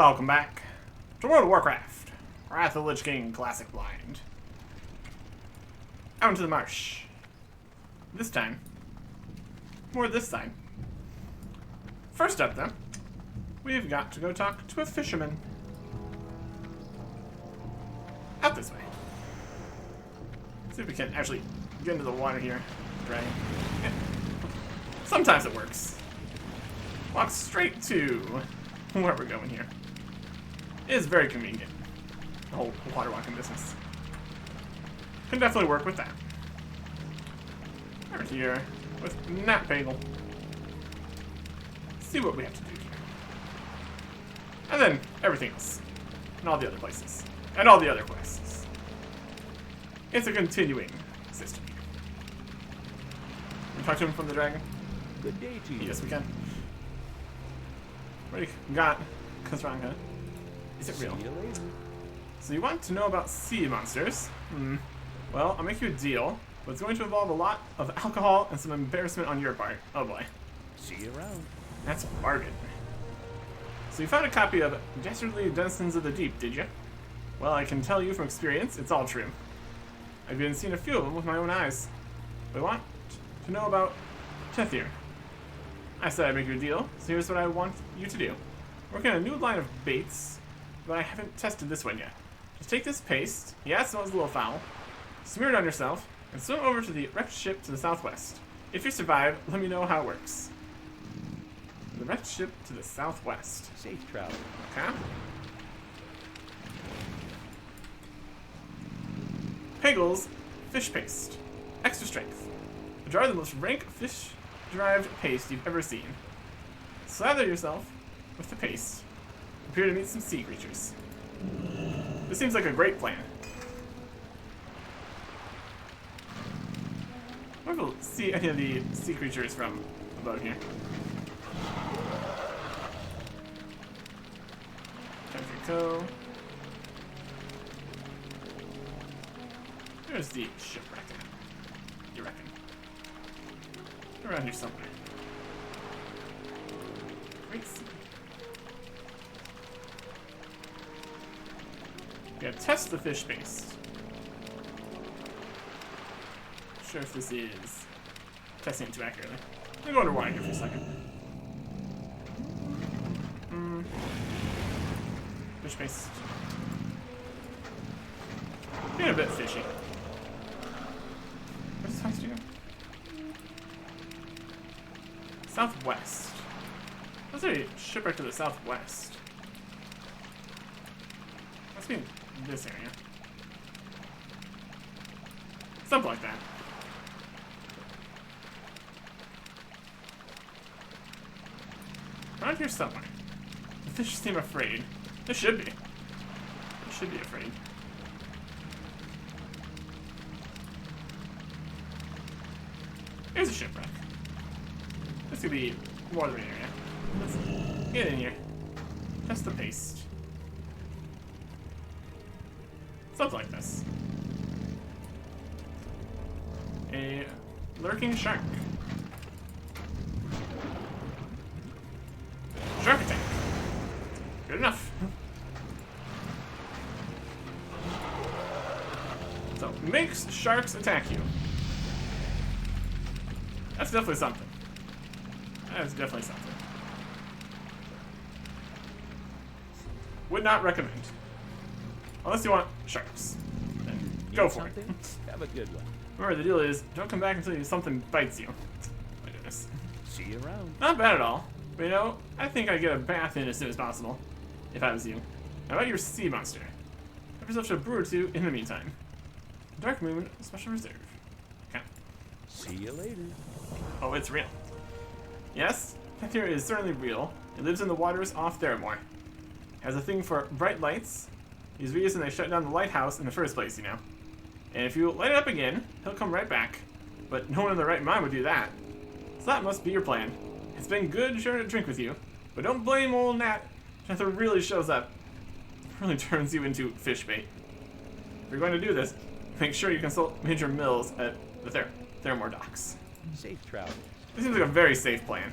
Welcome back to World of Warcraft. Wrath of the Lich King Classic Blind. Out into the marsh. This time, more this side. First up, though, we've got to go talk to a fisherman. Out this way. See if we can actually get into the water here. Right? Yeah. Sometimes it works. Walk straight to where we're going here. It is very convenient. The whole water walking business. Can definitely work with that. Over here with Nat Bagel. See what we have to do here. And then everything else. And all the other places. And all the other places. It's a continuing system. Can we talk to him from the dragon? Good day to you. Yes, we can. What do you got, Kazranka? Is it real? See you later. So you want to know about sea monsters? Well, I'll make you a deal, but it's going to involve a lot of alcohol and some embarrassment on your part. Oh boy. See you around. That's a bargain. So you found a copy of Dastardly Denizens of the Deep, did you? Well, I can tell you from experience, it's all true. I've even seen a few of them with my own eyes. But I want to know about Tethir. I said I'd make you a deal, so here's what I want you to do. Working on a new line of baits, but I haven't tested this one yet. Just take this paste, yeah, it smells a little foul, smear it on yourself, and swim over to the wrecked ship to the southwest. If you survive, let me know how it works. The wrecked ship to the southwest. Safe travel. Okay. Peggle's fish paste. Extra strength. A jar of the most rank fish-derived paste you've ever seen. Slather yourself with the paste. Prepare to meet some sea creatures. This seems like a great plan. I wonder if we'll see any of the sea creatures from above here. Country Co. There's the shipwreck at, you reckon? Around here somewhere. Great sea. We gotta test the fish paste. Not sure if this is testing it too accurately. Let me go underwater here for a second. Fish paste. Getting a bit fishy. Where's this house to go? Southwest. That's a shipwreck to the southwest. Must be in this area. Something like that. Around here somewhere. The fish seem afraid. They should be. They should be afraid. Here's a shipwreck. This could be more than an area. Let's get in here. Test the paste. Something like this. A lurking shark. Shark attack. Good enough. So, makes sharks attack you. That's definitely something. That is definitely something. Would not recommend. Unless you want sharks. Then go for it. Have a good one. Remember, the deal is, don't come back until something bites you. My goodness. See you around. Not bad at all. But you know, I think I'd get a bath in as soon as possible. If I was you. How about your sea monster? Have yourself to a brew or two in the meantime. Dark Moon, Special Reserve. Okay. See you later. Oh, it's real. Yes, Tethir is certainly real. It lives in the waters off Theramore. Has a thing for bright lights. He's the reason they shut down the lighthouse in the first place, you know. And if you light it up again, he'll come right back. But no one in their right mind would do that. So that must be your plan. It's been good sharing a drink with you, but don't blame old Nat. Tethir really shows up. Really turns you into fish bait. If you're going to do this, make sure you consult Major Mills at the Theramore docks. Safe travel. This seems like a very safe plan.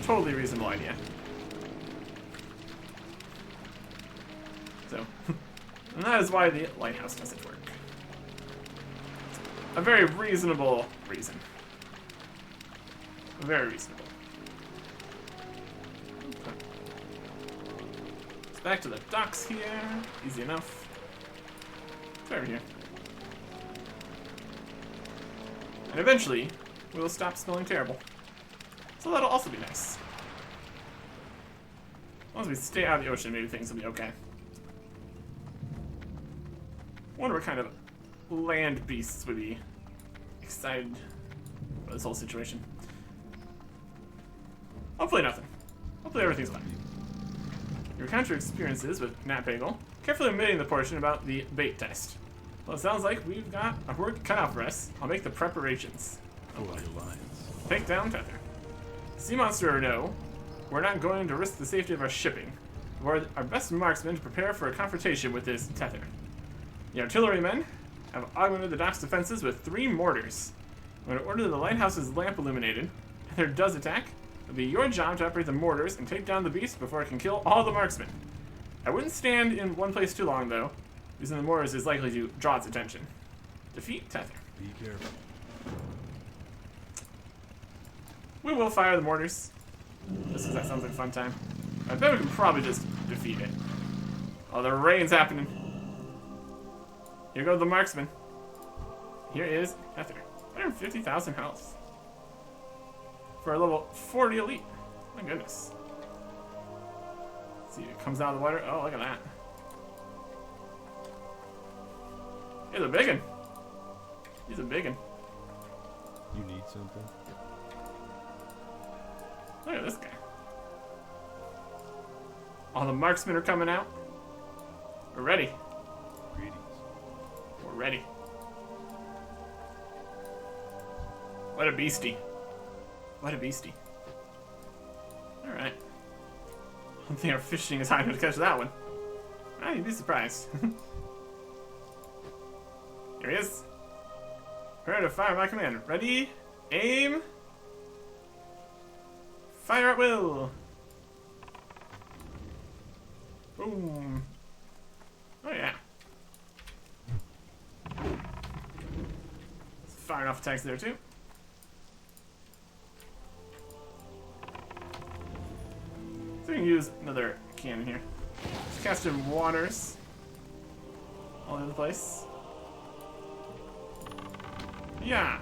Totally reasonable idea. And that is why the lighthouse doesn't work. A very reasonable reason. Very reasonable. Okay. It's back to the docks here. Easy enough. It's over here. And eventually, we will stop smelling terrible. So that'll also be nice. As long as we stay out of the ocean, maybe things will be okay. Wonder what kind of land beasts would be excited about this whole situation. Hopefully nothing. Hopefully everything's fine. You encounter experiences with Nat Bagel, carefully omitting the portion about the bait test. Well, it sounds like we've got our work cut out for us. I'll make the preparations. For the lines. Take down Tether. Sea monster or no, we're not going to risk the safety of our shipping. We're our best marksmen to prepare for a confrontation with this Tether. The artillerymen have augmented the dock's defenses with 3 mortars. I'm going to order the lighthouse's lamp illuminated. If there does attack, it'll be your job to operate the mortars and take down the beast before it can kill all the marksmen. I wouldn't stand in one place too long, though. Using the mortars is likely to draw its attention. Defeat Tether. Be careful. We will fire the mortars. Just because that sounds like a fun time. I bet we can probably just defeat it. Oh, the rain's happening. Here go the marksman. Here is Tether. 150,000 health. For a level 40 elite. My goodness. Let's see, it comes out of the water. Oh, look at that. He's a big one. He's a big one. You need something? Look at this guy. All the marksmen are coming out. We're ready. Greetings. We're ready. What a beastie. What a beastie. Alright. I don't think our fishing is high enough to catch that one. You'd be surprised. Here he is. Prepare to fire my command. Ready? Aim. Fire at will. Boom. Oh yeah. Firing off attacks there too. So we can use another cannon here. Just cast in waters all over the place. Yeah.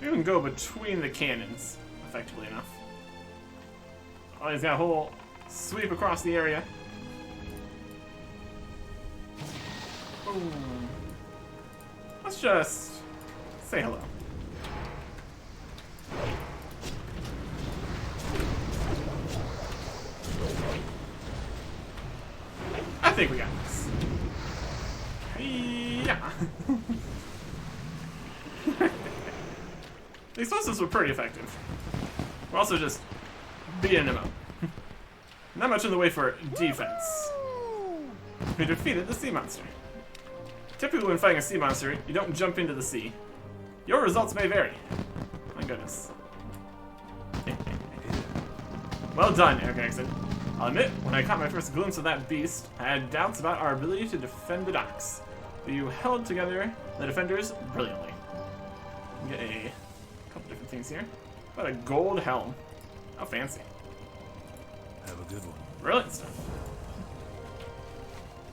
We can go between the cannons, effectively enough. Oh, he's got a whole sweep across the area. Boom. Let's just say hello. I think we got this. Yeah. The explosives were pretty effective. We're also just beating them up. Not much in the way for defense. We defeated the sea monster. Typically when fighting a sea monster, you don't jump into the sea. Your results may vary. My goodness. Well done, Eric Exit. I'll admit, when I caught my first glimpse of that beast, I had doubts about our ability to defend the docks. But you held together the defenders brilliantly. Get a couple different things here. What a gold helm. How fancy. Have a good one. Brilliant stuff.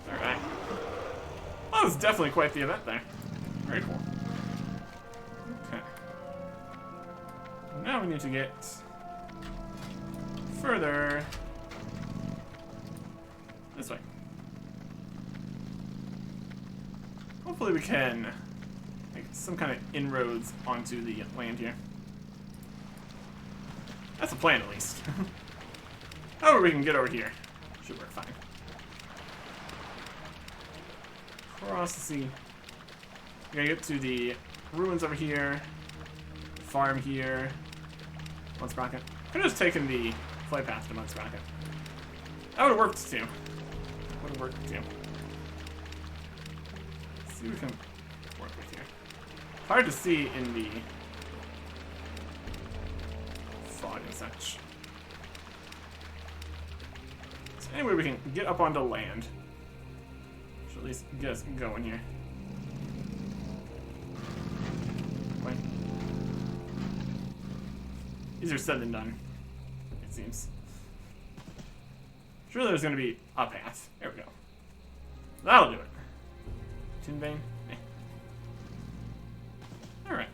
Alright. Well, that was definitely quite the event there. Very cool. Okay. Now we need to get further this way. Hopefully we can make some kind of inroads onto the land here. That's the plan, at least. However we can get over here. Should work fine. Cross the sea. We're gonna get to the ruins over here. Farm here. One Sprocket. Could have just taken the flight path to Mud Sprocket. That would have worked too. Would have worked too. Let's see what we can work with here. Hard to see in the fog and such. anyway we can get up onto land. Should at least get us going here. Wait. Easier said than done, it seems. Surely there's gonna be a path. There we go. That'll do it. Tin vein? Eh. Alright.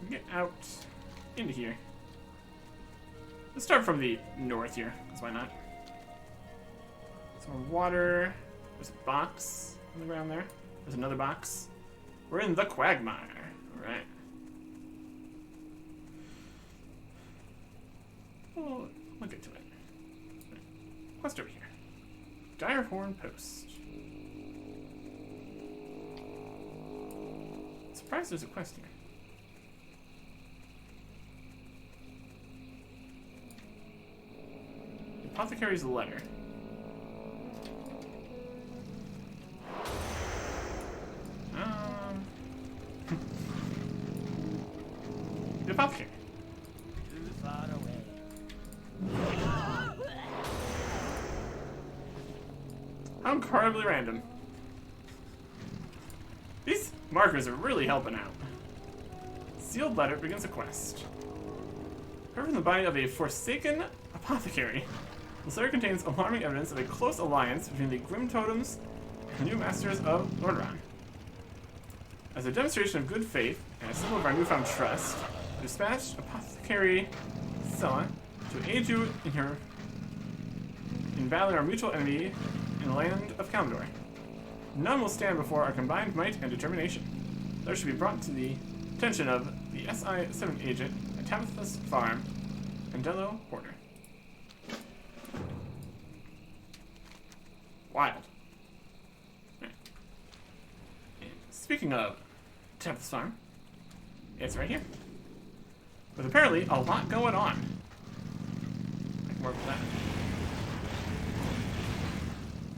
Get out into here. Let's start from the north here, because why not? Some more water. There's a box on the ground there. There's another box. We're in the quagmire. Alright. We'll get to it. Quest over here. Direhorn Post. Surprised there's a quest here. Apothecary's letter. The apothecary. Too far away. How incredibly random. These markers are really helping out. Sealed letter begins a quest. Covered in the body of a forsaken apothecary, the letter contains alarming evidence of a close alliance between the Grim Totems and the new masters of Lordaeron. As a demonstration of good faith and a symbol of our newfound trust, we dispatched Apothecary Sella to aid you in battling our mutual enemy in the land of Kalimdor. None will stand before our combined might and determination. There should be brought to the attention of the SI-7 agent at Tabitha's farm, Andelo Porter. Wild. Right. And speaking of Tabitha's farm, it's right here. With apparently a lot going on. I can work with that.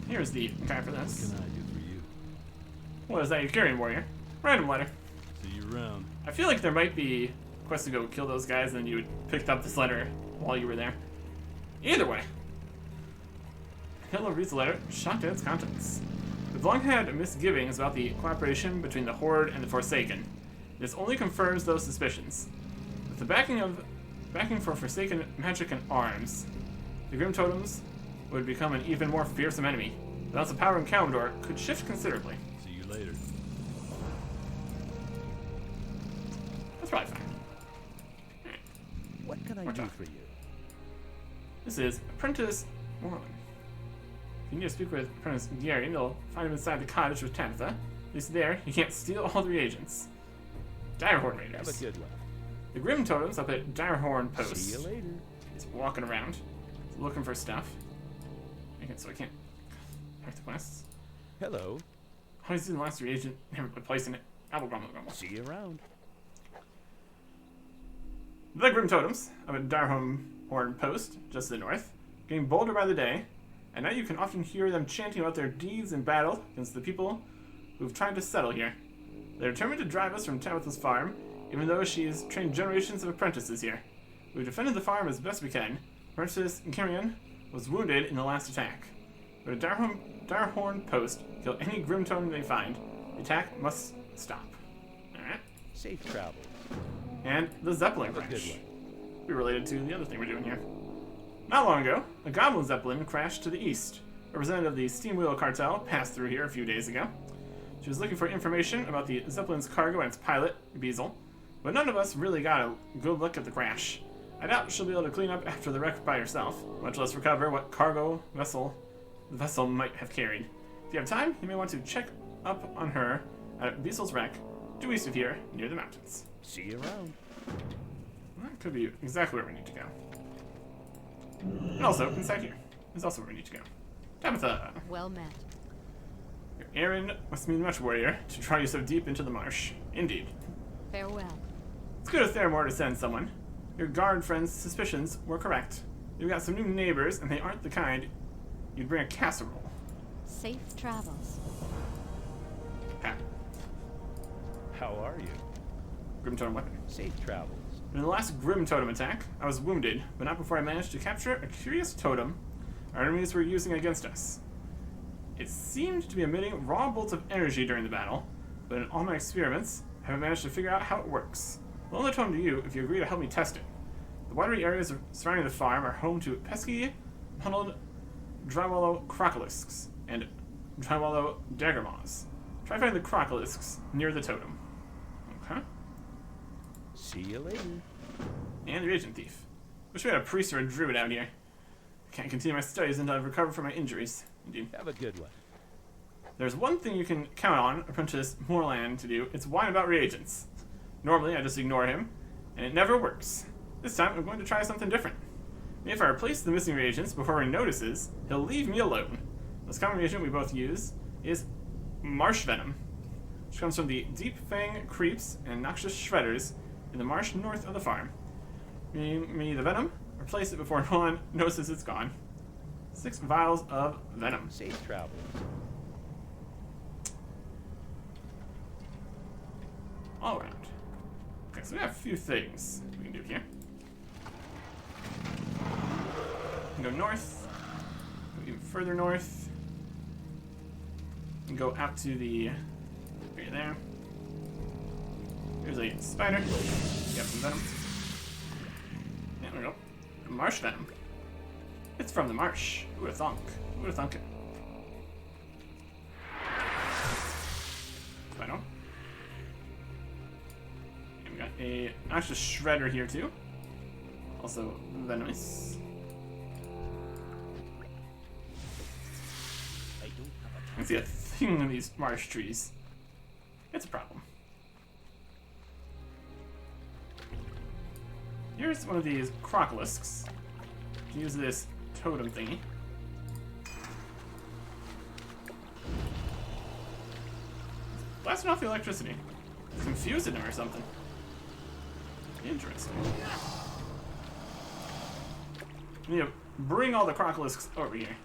Here's the guy for this. What can I do for you? What is that you're carrying, warrior? Random letter. See you around. I feel like there might be quests to go kill those guys, and then you would picked up this letter while you were there. Either way. Hitler reads the letter, shocked at its contents. We've long had misgivings about the cooperation between the Horde and the Forsaken. This only confirms those suspicions. With the backing for Forsaken magic and arms, the Grim Totems would become an even more fearsome enemy. Without the power in Kalimdor could shift considerably. See you later. That's probably fine. What can I More do talk. for you? This is Apprentice Morlin. If you need to speak with Apprentice Gary, you'll find him inside the cottage with Tabitha. At least there, you can't steal all the reagents. Direhorn Raiders. Have a good one. The Grim Totems up at Direhorn Post. See you later. He's walking around, looking for stuff. Okay, so I can't hack the quests. Hello. How is the last reagent? Never placing it. Grumble. See you around. The Grim Totems up at Direhorn Post, just to the north, getting bolder by the day, and now you can often hear them chanting about their deeds in battle against the people who've tried to settle here. They're determined to drive us from Tabitha's farm, even though she's trained generations of apprentices here. We've defended the farm as best we can. Apprentice Kirian was wounded in the last attack. But at Direhorn Post, kill any Grim Totem they find. The attack must stop. Alright. Safe travels. And the Zeppelin Have a good crash. one. Be related to the other thing we're doing here. Not long ago, a Goblin Zeppelin crashed to the east. A representative of the Steam Wheel Cartel passed through here a few days ago. She was looking for information about the Zeppelin's cargo and its pilot, Beazle, but none of us really got a good look at the crash. I doubt she'll be able to clean up after the wreck by herself, much less recover what cargo the vessel might have carried. If you have time, you may want to check up on her at Beazle's wreck, due east of here, near the mountains. See you around. That could be exactly where we need to go. And also, inside here is also where we need to go. Tabitha! Well met. Your errand must mean much, warrior, to draw you so deep into the marsh. Indeed. Farewell. It's good of Theramore to send someone. Your guard friend's suspicions were correct. You've got some new neighbors, and they aren't the kind you'd bring a casserole. Safe travels. Ha. How are you? Grim Totem weapon. Safe travels. In the last Grim Totem attack, I was wounded, but not before I managed to capture a curious totem our enemies were using against us. It seemed to be emitting raw bolts of energy during the battle, but in all my experiments, I haven't managed to figure out how it works. I'll loan the totem to you if you agree to help me test it. The watery areas surrounding the farm are home to pesky, huddled Drywallow crocolisks and Drywallow daggermaws. Try finding the crocolisks near the totem. Okay. See you later. And the reagent thief. Wish we had a priest or a druid out here. I can't continue my studies until I've recovered from my injuries. Indeed. Have a good one. There's one thing you can count on Apprentice Moorland to do. It's whine about reagents. Normally, I just ignore him, and it never works. This time, I'm going to try something different. Maybe if I replace the missing reagents before he notices, he'll leave me alone. This common reagent we both use is marsh venom, which comes from the deep fang creeps and noxious shredders in the marsh north of the farm. Me the venom, replace it before no one notices it's gone. 6 vials of venom. Safe travels. All around. Okay, so we have a few things we can do here. We can go north, go even further north, and go out to the area there. There's a spider. Get some venom. Yeah, there we go. Marsh venom. It's from the marsh. Who would have thunk? Who would have thunk it? Spider. And we got a actual shredder here too. Also venomous. I see a thing in these marsh trees. It's a problem. Here's one of these crocolisks. Use this totem thingy. Blasting off the electricity. It's confusing him or something. Interesting. I need to bring all the crocolisks over here,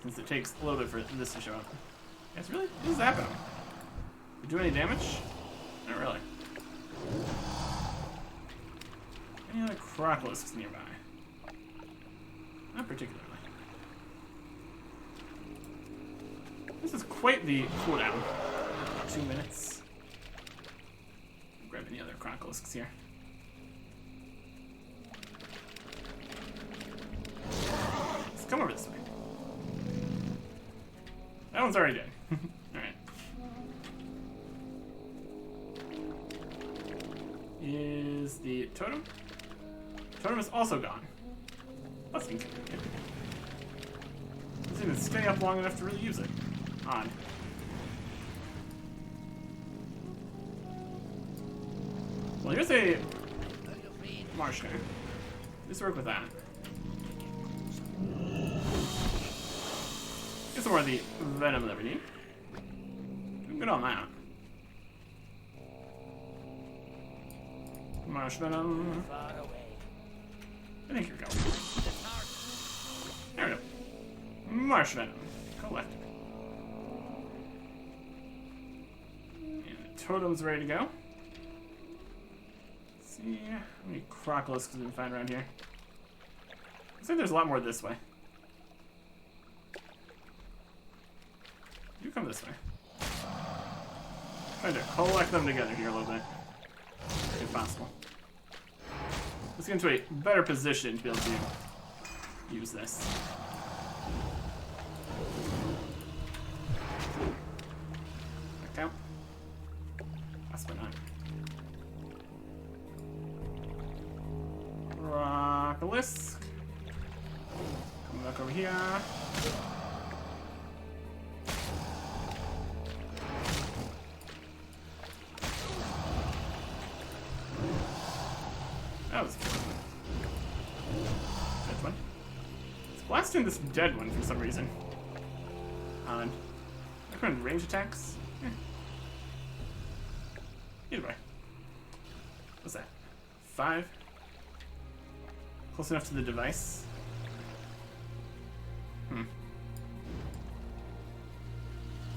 since it takes a little bit for this to show up. Yes, really? What is happening? Did it do any damage? Not really. Any other crocolisks nearby? Not particularly. This is quite the cooldown. 2 minutes. Grab any other crocolisks here. Let's come over this way. That one's already dead. Alright. Is the totem? Totem is also gone. That's inconvenient. Doesn't even stay up long enough to really use it. Odd. Well, here's a marsh guy. Let's work with that. Get some more of the venom that we need. Doing good on that. Marsh venom. I think you're going. There we go. Marsh venom. Collected. And the totem's ready to go. Let's see how many crocolisks we can find around here. Looks like there's a lot more this way. You come this way. Trying to collect them together here a little bit, if possible. Let's get into a better position to be able to use this. That count? Possibly not. Rockalisk. Come back over here. That was fun. Dead one. It's blasting this dead one for some reason. Odd. I couldn't range attacks. Either way. What's that? 5? Close enough to the device.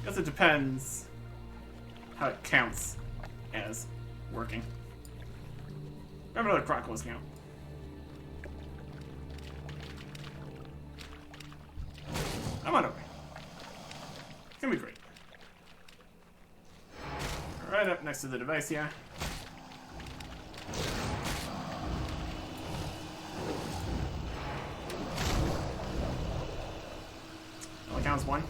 Guess it depends how it counts as working. Grab another crocodile scout. I'm on our way. It's gonna be great. Right up next to the device here. Only counts one.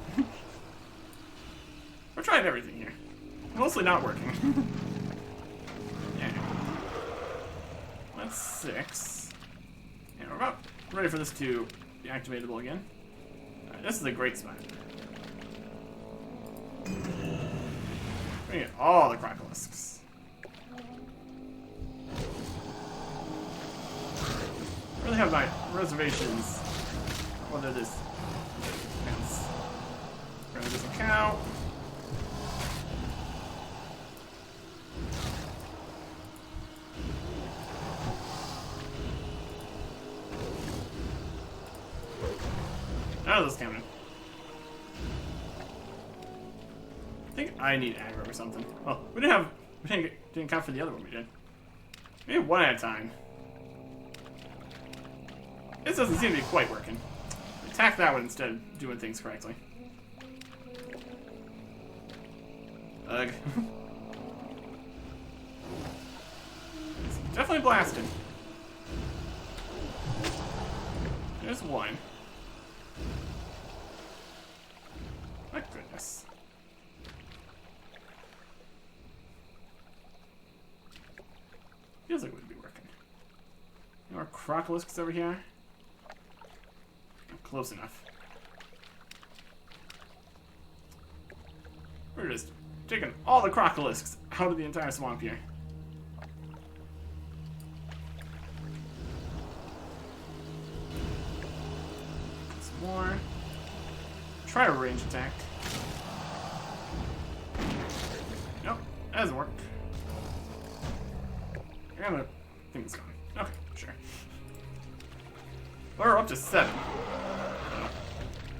We're trying everything here. Mostly not working. Yeah. That's 6. Yeah, we're about ready for this to be activatable again. Alright, this is a great spot. We get all the crocolisks. I really have my reservations whether this doesn't count. How is this counting? I think I need aggro or something. Well, we didn't count for the other one we did. Maybe one at a time. This doesn't seem to be quite working. Attack that one instead of doing things correctly. Ugh. It's definitely blasted. There's one. My goodness. Feels like it would be working. More crocolisks over here. Close enough. We're just taking all the crocolisks out of the entire swamp here. Some more. Try a range attack. Nope, that doesn't work. I think it's gone. Okay, sure. We're up to 7.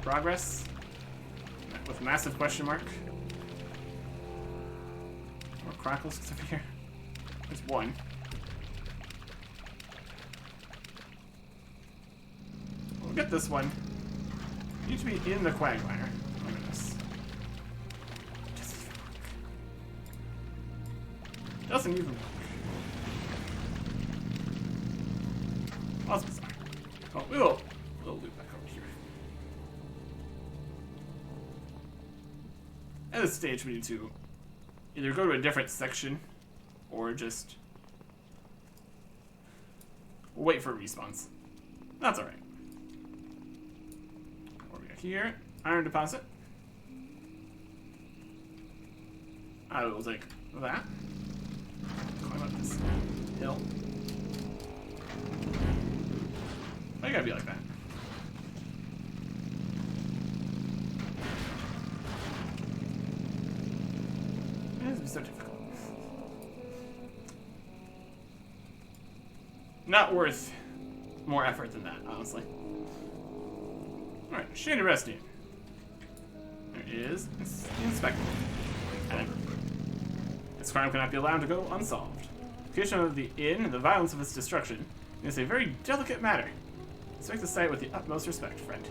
Progress. With massive question mark. More crocolisks over here. There's one. We'll get this one. You need to be in the quagmire. Oh my goodness. Doesn't even work. That's bizarre. Oh, we'll loop back over here. At this stage, we need to either go to a different section or just wait for respawns. That's alright. What we got here? Iron deposit. I will take that. Climb up this hill. Why you gotta be like that? This is so difficult. Not worth more effort than that, honestly. Alright, Shady Resting. There is Inspector. This crime cannot be allowed to go unsolved. The location of the inn and the violence of its destruction is a very delicate matter. Inspect the site with the utmost respect, friend.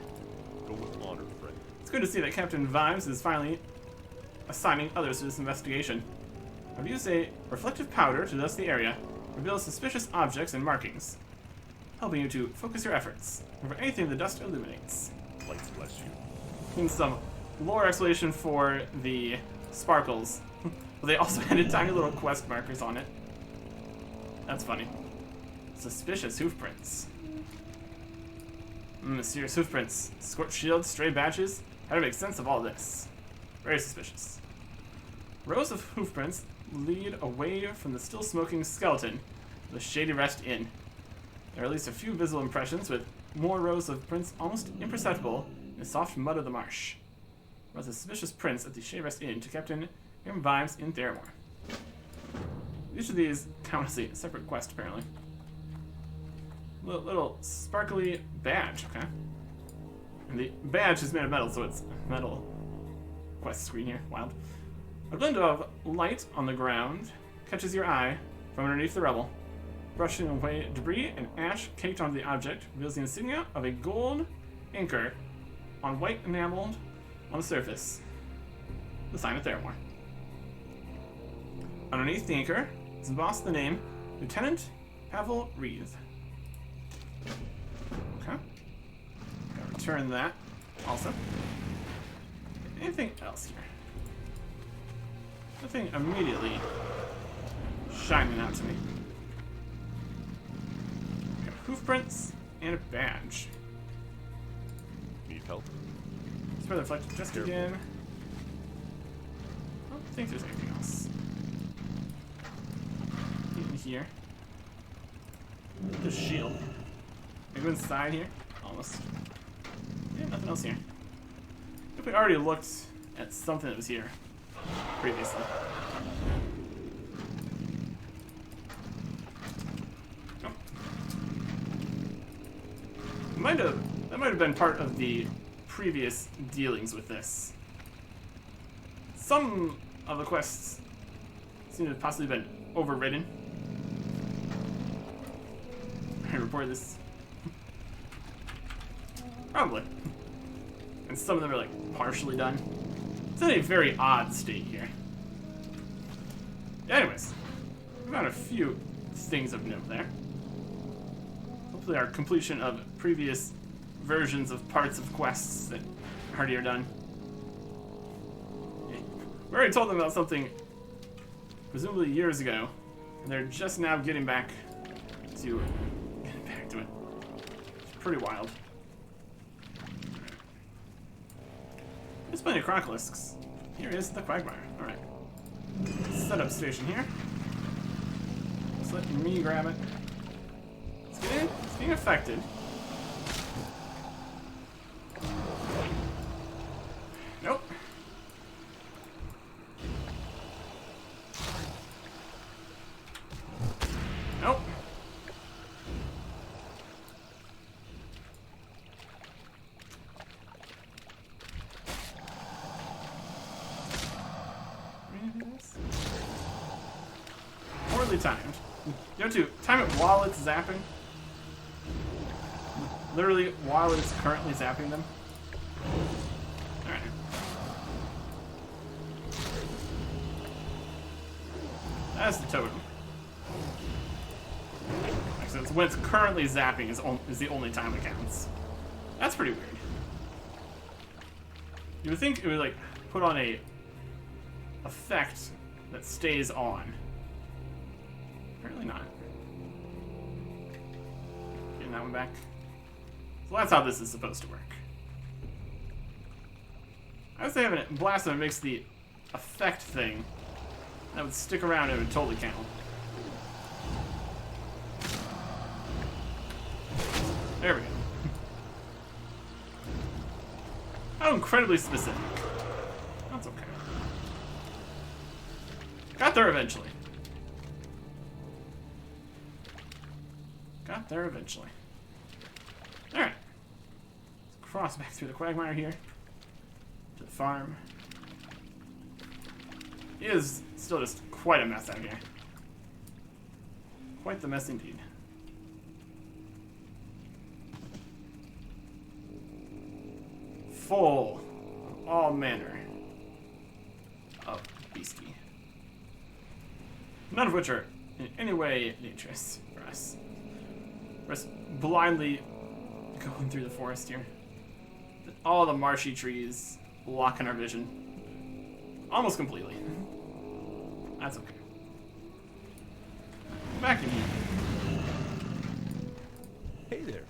Go with honor, friend. It's good to see that Captain Vimes is finally assigning others to this investigation. I've used a reflective powder to dust the area, reveal suspicious objects and markings, helping you to focus your efforts over anything the dust illuminates. Lights bless you. And some lore explanation for the sparkles. But they also added tiny little quest markers on it. That's funny. Suspicious hoofprints. Mysterious hoofprints. Scorched shields, stray badges. How to make sense of all this? Very suspicious. Rows of hoofprints lead away from the still smoking skeleton of the Shady Rest Inn. There are at least a few visible impressions, with more rows of prints almost imperceptible in the soft mud of the marsh. Rows of suspicious prints at the Shady Rest Inn to Captain Vimes in Theramore. Each of these count as a separate quest, apparently. Little sparkly badge, okay. And the badge is made of metal, so it's metal quest screen here. Wild. A glint of light on the ground catches your eye from underneath the rubble. brushing away debris and ash caked onto the object, reveals the insignia of a gold anchor on white enameled on the surface. The sign of Theramore. Underneath the anchor is embossed the name Lieutenant Pavel Reeve. Okay. Gotta return that also. Anything else here? Nothing immediately shining out to me. We have hoof prints and a badge. Need help? Spread the reflective disc again. I don't think there's anything else. In here. The shield. I go inside here. Almost. Yeah, nothing else here. I think we already looked at something that was here previously. Oh. That might have been part of the previous dealings with this. Some of the quests seem to have possibly been overridden. I report this. Probably. And some of them are like partially done. It's in a very odd state here. Anyways, we found a few things of note there. Hopefully our completion of previous versions of parts of quests that already are done. We already told them about something presumably years ago, and they're just now getting back to it. It's pretty wild. There's plenty of crocolisks. Here is the quagmire. Alright. Set up station here. Just let me grab it. It's being affected. Nope. Nope. Poorly timed. You have to time it while it's zapping. Literally while it's currently zapping them. Alright. That's the totem. Makes sense. When it's currently zapping is the only time it counts. That's pretty weird. You would think it would like put on a effect that stays on. Apparently not. Getting that one back. So that's how this is supposed to work. I would say having it blast them makes the effect thing that would stick around and it would totally count. There we go. How incredibly specific. That's okay. Got there eventually. Got there eventually. Alright. Let's cross back through the quagmire here. To the farm. It is still just quite a mess out here. Quite the mess indeed. Full of all manner of beastie. None of which are in any way dangerous for us. We're just blindly going through the forest here. All the marshy trees blocking our vision. Almost completely. That's okay. Back in here. Hey there.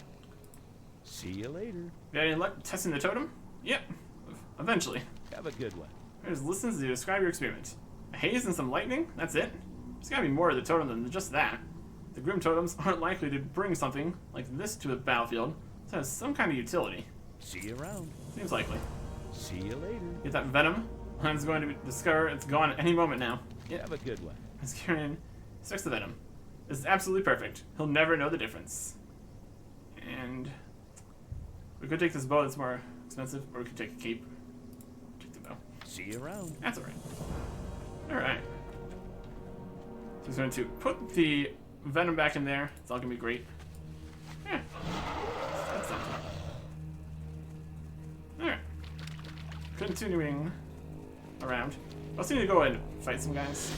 See you later. You had any luck testing the totem? Yep. Eventually. Have a good one. There's listens to describe your experiment. A haze and some lightning? That's it? There's gotta be more to the totem than just that. The Grim Totems aren't likely to bring something like this to a battlefield, so it has some kind of utility. See you around. Seems likely. See you later. Get that venom. Han's going to discover it's gone at any moment now. Yep. Have a good one. As Kieran sticks the venom. This is absolutely perfect. He'll never know the difference. And we could take this bow that's more expensive, or we could take a cape. Take the bow. See you around. That's alright. Alright. So he's going to put the venom back in there. It's all gonna be great. Yeah. That's something. Alright. Continuing around. I also need to go and fight some guys.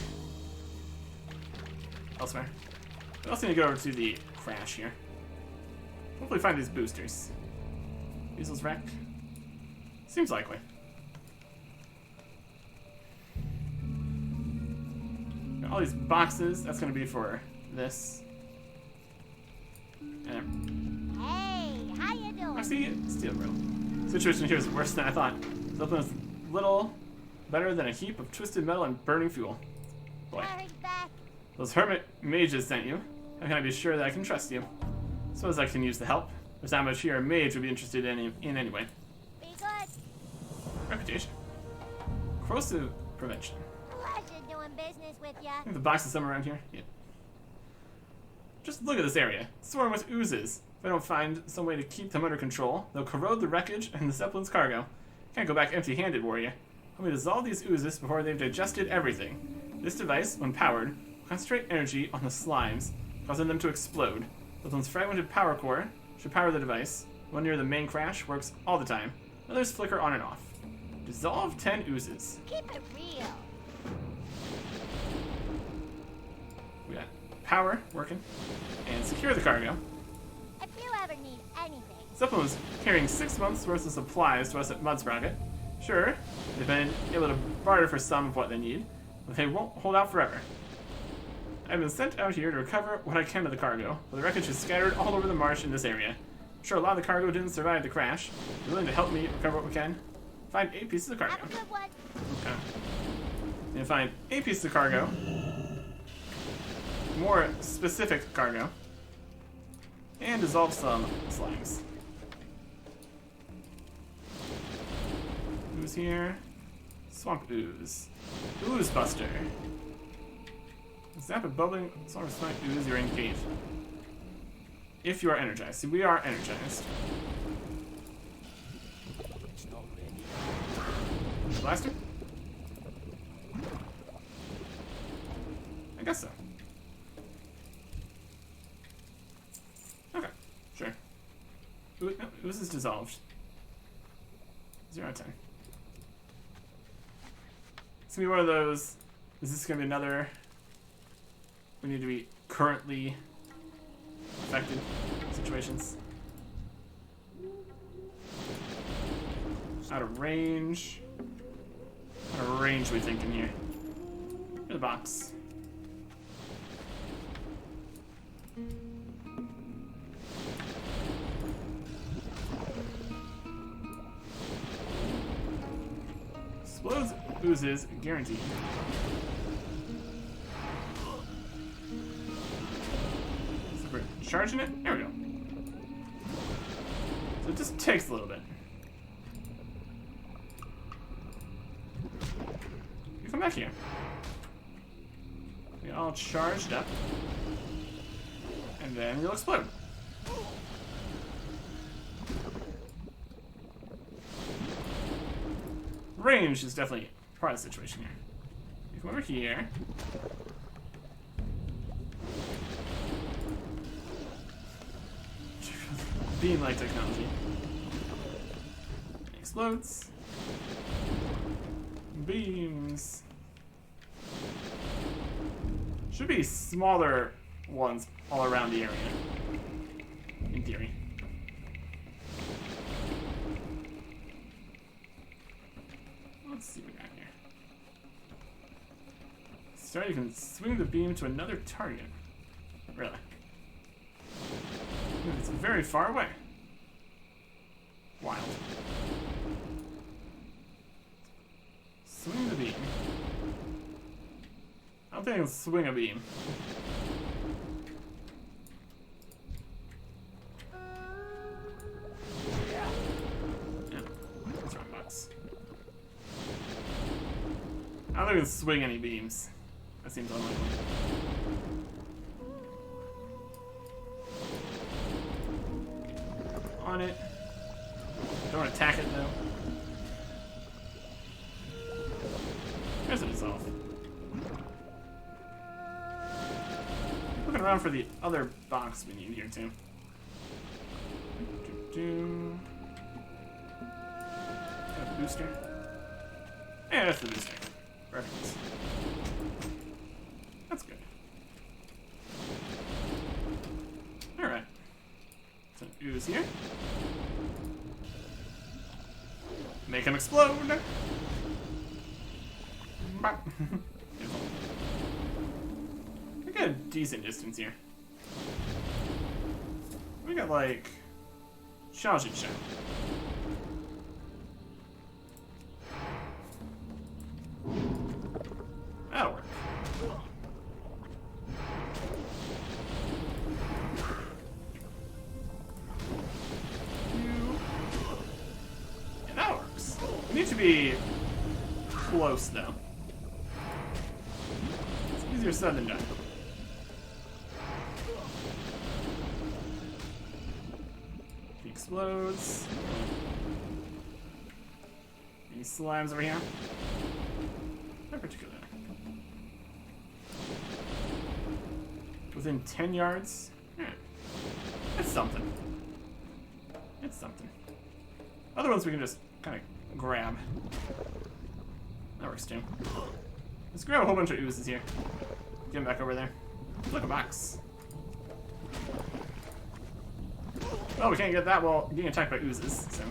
Elsewhere. I also need to go over to the crash here. Hopefully find these boosters. Weasel's wreck. Seems likely. Got all these boxes. That's gonna be for this. And Hey, how you doing? I see steel grill. Situation here is worse than I thought. Something is little better than a heap of twisted metal and burning fuel. Boy, Hurry back. those hermit mages sent you. How can I be sure that I can trust you? Suppose I can use the help. There's not much here a mage would be interested in anyway. Be good. Reputation. Corrosive prevention. Pleasure doing business with ya. I think the box is somewhere around here. Yeah. Just look at this area. Swarm with oozes. If I don't find some way to keep them under control, they'll corrode the wreckage and the Zeppelin's cargo. Can't go back empty-handed, warrior. Let me dissolve these oozes before they've digested everything. This device, when powered, will concentrate energy on the slimes, causing them to explode. Zeppelin's fragmented power core should power the device. One near the main crash works all the time. Others flicker on and off. Dissolve 10 oozes. Keep it real. We got power working. And secure the cargo. If you ever need anything, Zeppelin's carrying 6 months worth of supplies to us at Sprocket. Sure, they've been able to barter for some of what they need, but they won't hold out forever. I've been sent out here to recover what I can of the cargo, but the wreckage is scattered all over the marsh in this area. I'm sure a lot of the cargo didn't survive the crash. You're willing to help me recover what we can? Find 8 pieces of cargo. have a good one. Okay. And find 8 pieces of cargo. More specific cargo. And dissolve some slimes. Ooze here. Swamp ooze. Ooze buster. Zap a bubbling swamp of swamp ooze, you're engaged. If you are energized. See, we are energized. Blaster? I guess so. Okay, sure. Ooh, no, ooze is dissolved. 0 out of 10. It's gonna be one of those. Is this gonna be another? We need to be currently affected situations. Out of range. Out of range, we thinking here. In the box. Explodes oozes guaranteed. So we're charging it. There we go. So it just takes a little bit. You come back here. We all charged up. And then you'll explode. Range is definitely part of the situation here. You come over here. Beam-like technology. Explodes. Beams. Should be smaller ones all around the area. In theory. Let's see what we got here. Start, you can swing the beam to another target. Really? It's very far away. Wild. Swing the beam. I don't think I can swing a beam. Yeah, that's right, bucks. I don't think I can swing any beams. That seems unlikely. On it. Don't attack it though. There's a dissolve. Looking around for the other box we need here too. A booster. Yeah, that's the booster. Perfect. That's good. Alright. So ooze here. Make him explode! Bop. Beautiful. We got a decent distance here. We got like charge it show. That'll work. Yeah, that works. We need to be close though. It's easier said than done. He explodes. Any slimes over here? Not particularly. Within 10 yards? Yeah. It's something. It's something. Other ones we can just kind of grab. That works too. Let's grab a whole bunch of oozes here. Get them back over there. Look, a box. Well, we can't get that while being attacked by oozes, so.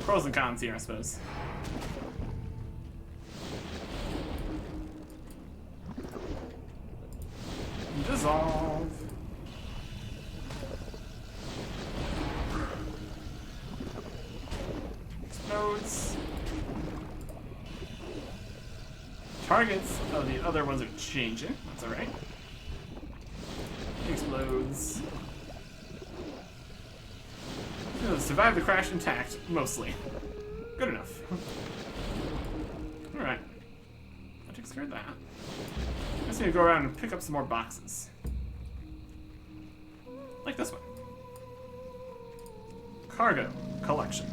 Pros and cons here, I suppose. Dissolve. Explodes. Targets of the other ones are changing. That's alright. Explodes. Survive the crash intact, mostly. Good enough. Alright. That takes care of that. I just need to go around and pick up some more boxes. Like this one. Cargo collection.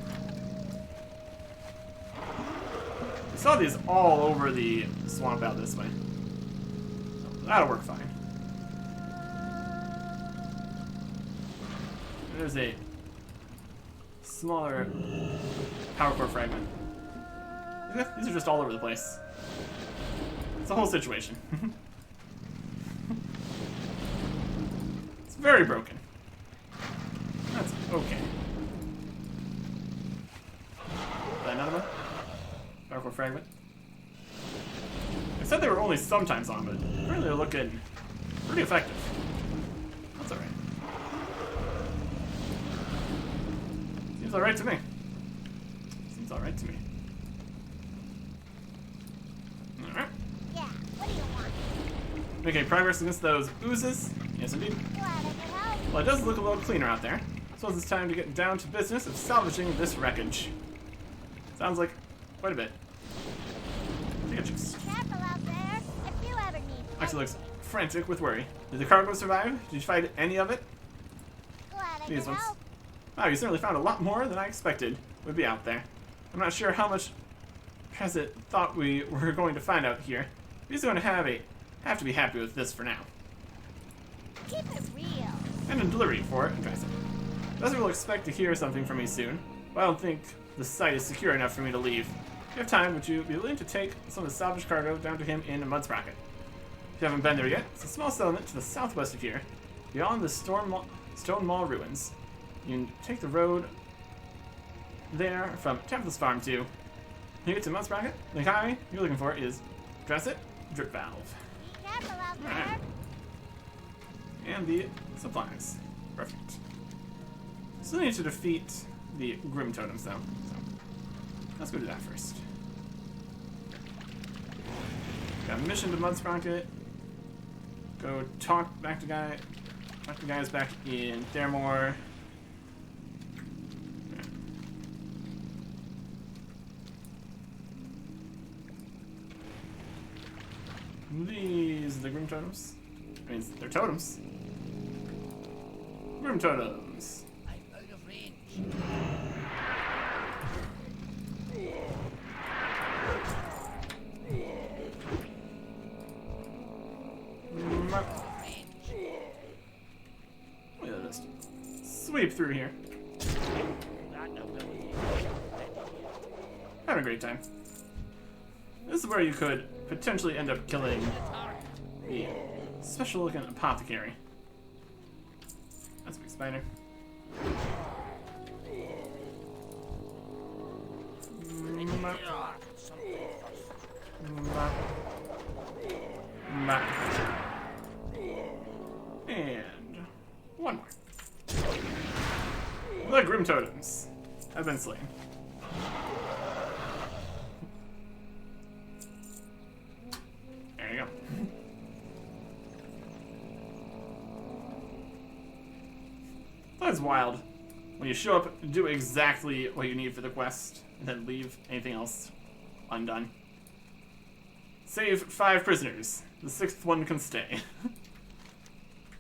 I saw these all over the swamp out this way. That'll work fine. There's a smaller power core fragment. These are just all over the place. It's a whole situation. It's very broken. That's okay. Is that another one? Power core fragment. I said they were only sometimes on, but apparently they're looking pretty effective. That's alright. Seems alright to me. Seems alright to me. Alright. Yeah, what do you want? Making progress against those oozes. Yes, indeed. Glad I could help. Well, it does look a little cleaner out there. So it's time to get down to business of salvaging this wreckage. Sounds like quite a bit. Take a juice. Careful out there, if you ever need Actually looks frantic with worry. Did the cargo survive? Did you find any of it? Glad I These could ones. help. Wow, you certainly found a lot more than I expected would be out there. I'm not sure how much President thought we were going to find out here. He's going to have to be happy with this for now. Keep it real. And a delivery for it, address it. Doesn't really expect to hear something from me soon, but I don't think the site is secure enough for me to leave. If you have time, would you be willing to take some of the salvage cargo down to him in Mud Sprocket? If you haven't been there yet, it's a small settlement to the southwest of here, beyond the Stone Mall ruins. You can take the road there from Temple's Farm to. When you get to Mud Sprocket, the guy you're looking for is, address it, Drip Valve. Be careful out there. Alright. And the supplies. Perfect. Still need to defeat the Grim Totems, though. So let's go do that first. Got a mission to Mud Sprocket. Go talk to guys back in Thermore. These are the Grim Totems. I mean, they're totems. Grim Totems. I'm out of range. creep through here. Having a great time. This is where you could potentially end up killing the special looking apothecary. That's a big spider. And one more. The Grim Totems have been slain. There you go. That's wild. When you show up, do exactly what you need for the quest, and then leave anything else undone. Save 5 prisoners. The 6th one can stay.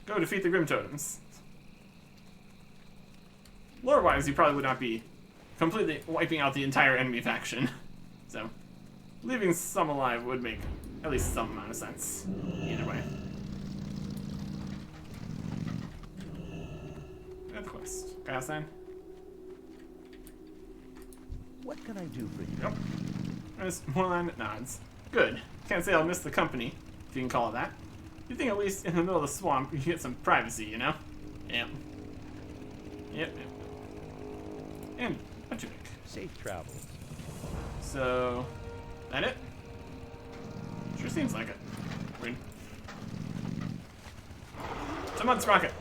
Go defeat the Grim Totems. Lore-wise, you probably would not be completely wiping out the entire enemy faction. So, leaving some alive would make at least some amount of sense. Either way. Fifth quest. Got sign? What can I do for you? Yep. There's one nods. Good. Can't say I'll miss the company, if you can call it that. You think at least in the middle of the swamp you get some privacy, you know? Yep. Yep. And a tunic. Safe travels. So, that it? Sure seems like it. Weird. Come on, Sprocket.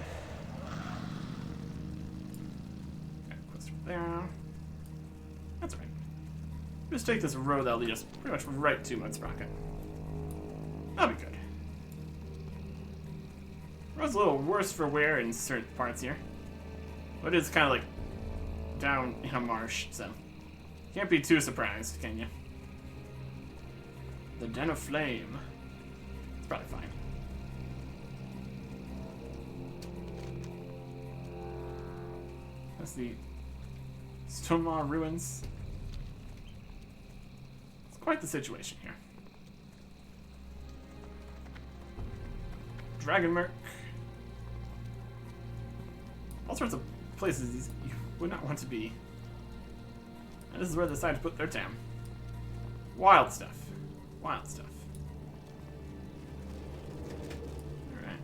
Okay, quest over there. That's right. Just take this road that'll lead us pretty much right to Mud Sprocket. That'll be good. Road's a little worse for wear in certain parts here. But it's kind of like down in a marsh, so can't be too surprised, can you? The Den of Flame. It's probably fine. That's the Stonewall Ruins. It's quite the situation here. Dragonmerk. All sorts of places you would not want to be. And this is where they decided to put their town. Wild stuff. Wild stuff. Alright.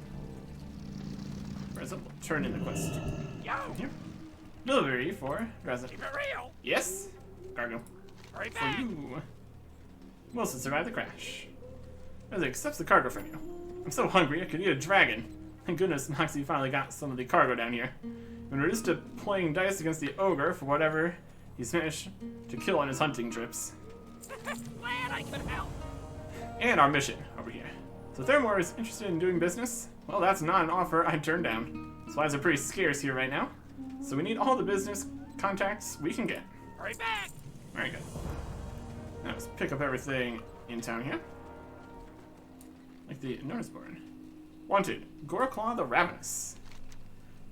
Reza will turn in the quest. Here. Delivery for Reza. Keep it real. Yes? Cargo. Right For back. you. Wilson survived the crash. Reza accepts the cargo from you. I'm so hungry I could eat a dragon. Thank goodness Moxie finally got some of the cargo down here. When we're used to playing dice against the ogre for whatever he's managed to kill on his hunting trips. Glad I could help. And our mission over here. So Thermore is interested in doing business? Well, that's not an offer I'd turn down. Supplies are pretty scarce here right now. So we need all the business contacts we can get. Right back. Very good. Now let's pick up everything in town here. Like the notice board. Wanted, Gorclaw the Ravenous.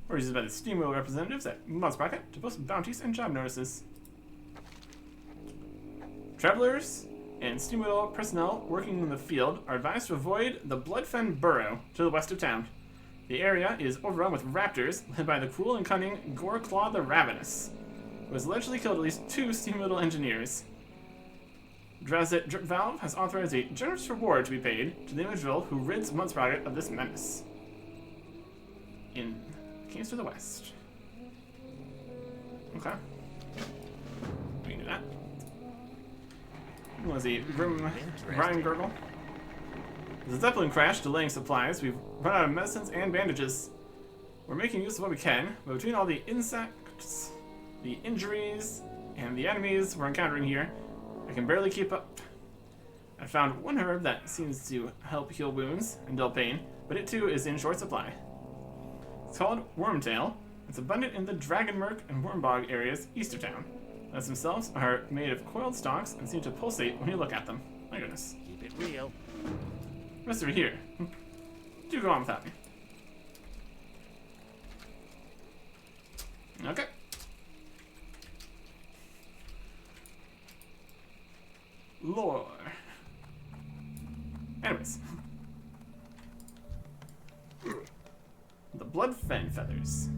We're used by the Steamwheel representatives at Sprocket to post bounties and job notices. Travelers and Steamwheel personnel working in the field are advised to avoid the Bloodfen Burrow to the west of town. The area is overrun with raptors led by the cruel and cunning Gorclaw the Ravenous, who has allegedly killed at least 2 Steamwheel engineers. Drazit Drip Valve has authorized a generous reward to be paid to the individual who rids Mudsprocket of this menace. In Kings to the west. Okay. We can do that. Was a Grim Ryan Gurgle. The Zeppelin crash delaying supplies. We've run out of medicines and bandages. We're making use of what we can, but between all the insects, the injuries, and the enemies we're encountering here, I can barely keep up. I found one herb that seems to help heal wounds and dull pain, but it too is in short supply. It's called Wormtail. It's abundant in the Dragonmerk and Wormbog areas east of town. Nuts themselves are made of coiled stalks and seem to pulsate when you look at them. My goodness. Keep it real. Rest over here. Do go on without me. Okay. Lore. Anyways. The Bloodfen Feathers.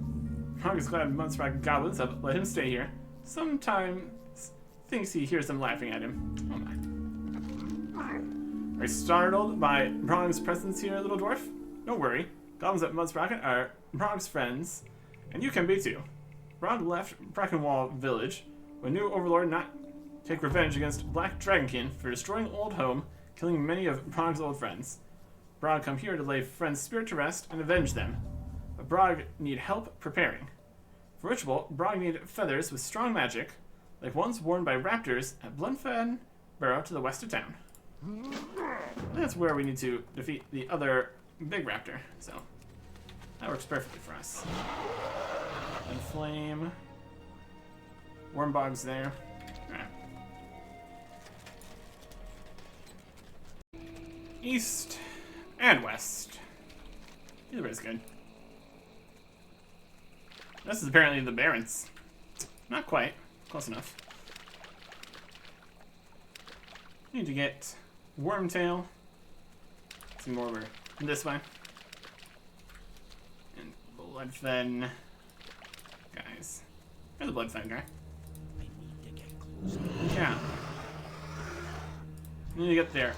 Prague is glad Munsprocket goblins have let him stay here. Sometimes thinks he hears them laughing at him. Oh my. Are you startled by Prague's presence here, little dwarf? Don't worry. Goblins at Munsprocket are Prague's friends, and you can be too. Prague left Brackenwall village when new overlord not take revenge against Black Dragonkin for destroying old home, killing many of Prague's old friends. Brog come here to lay friends' spirit to rest and avenge them. But Brog need help preparing. For ritual, Brog need feathers with strong magic, like ones worn by raptors at Bloodfen Burrow to the west of town. That's where we need to defeat the other big raptor, so that works perfectly for us. And flame. Wormbog's there. Alright. East and west. Either way is good. This is apparently the Barrens. Not quite. Close enough. Need to get Wormtail. Some more over this way. And Bloodfen. Guys. Where's the Bloodfen guy? I need to get closer. Yeah. We need to get their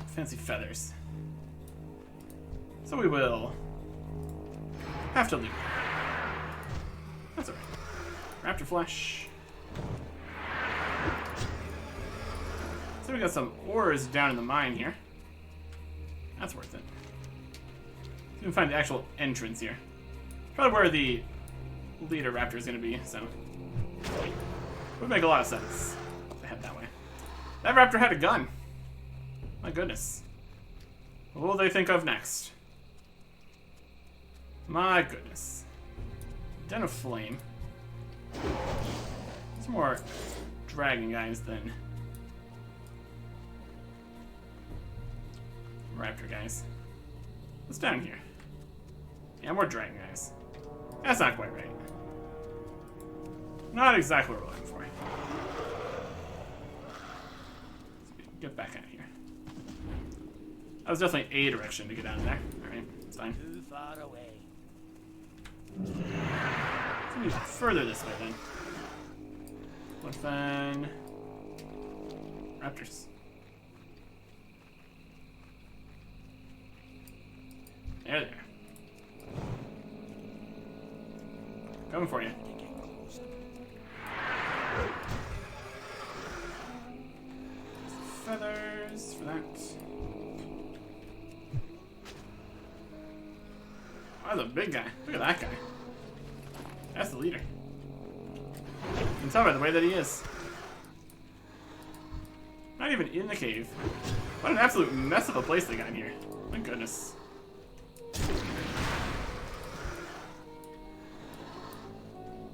fancy feathers. So we will have to leave. That's alright. Raptor flesh. So we got some ores down in the mine here. That's worth it. You can find the actual entrance here. Probably where the leader raptor is going to be, so would make a lot of sense if they head that way. That raptor had a gun. My goodness. What will they think of next? My goodness. Den of Flame. Some more dragon guys than raptor guys. What's down here? Yeah, more dragon guys. That's not quite right. Not exactly what we're looking for. Let's get back out of here. That was definitely a direction to get out of there. Alright, it's fine. Too far away. It's gonna be further this way then. What then? Raptors. There they are. Coming for you. Feathers for that. Oh, that's a big guy. Look at that guy. That's the leader. You can tell by the way that he is. Not even in the cave. What an absolute mess of a place they got in here. My goodness.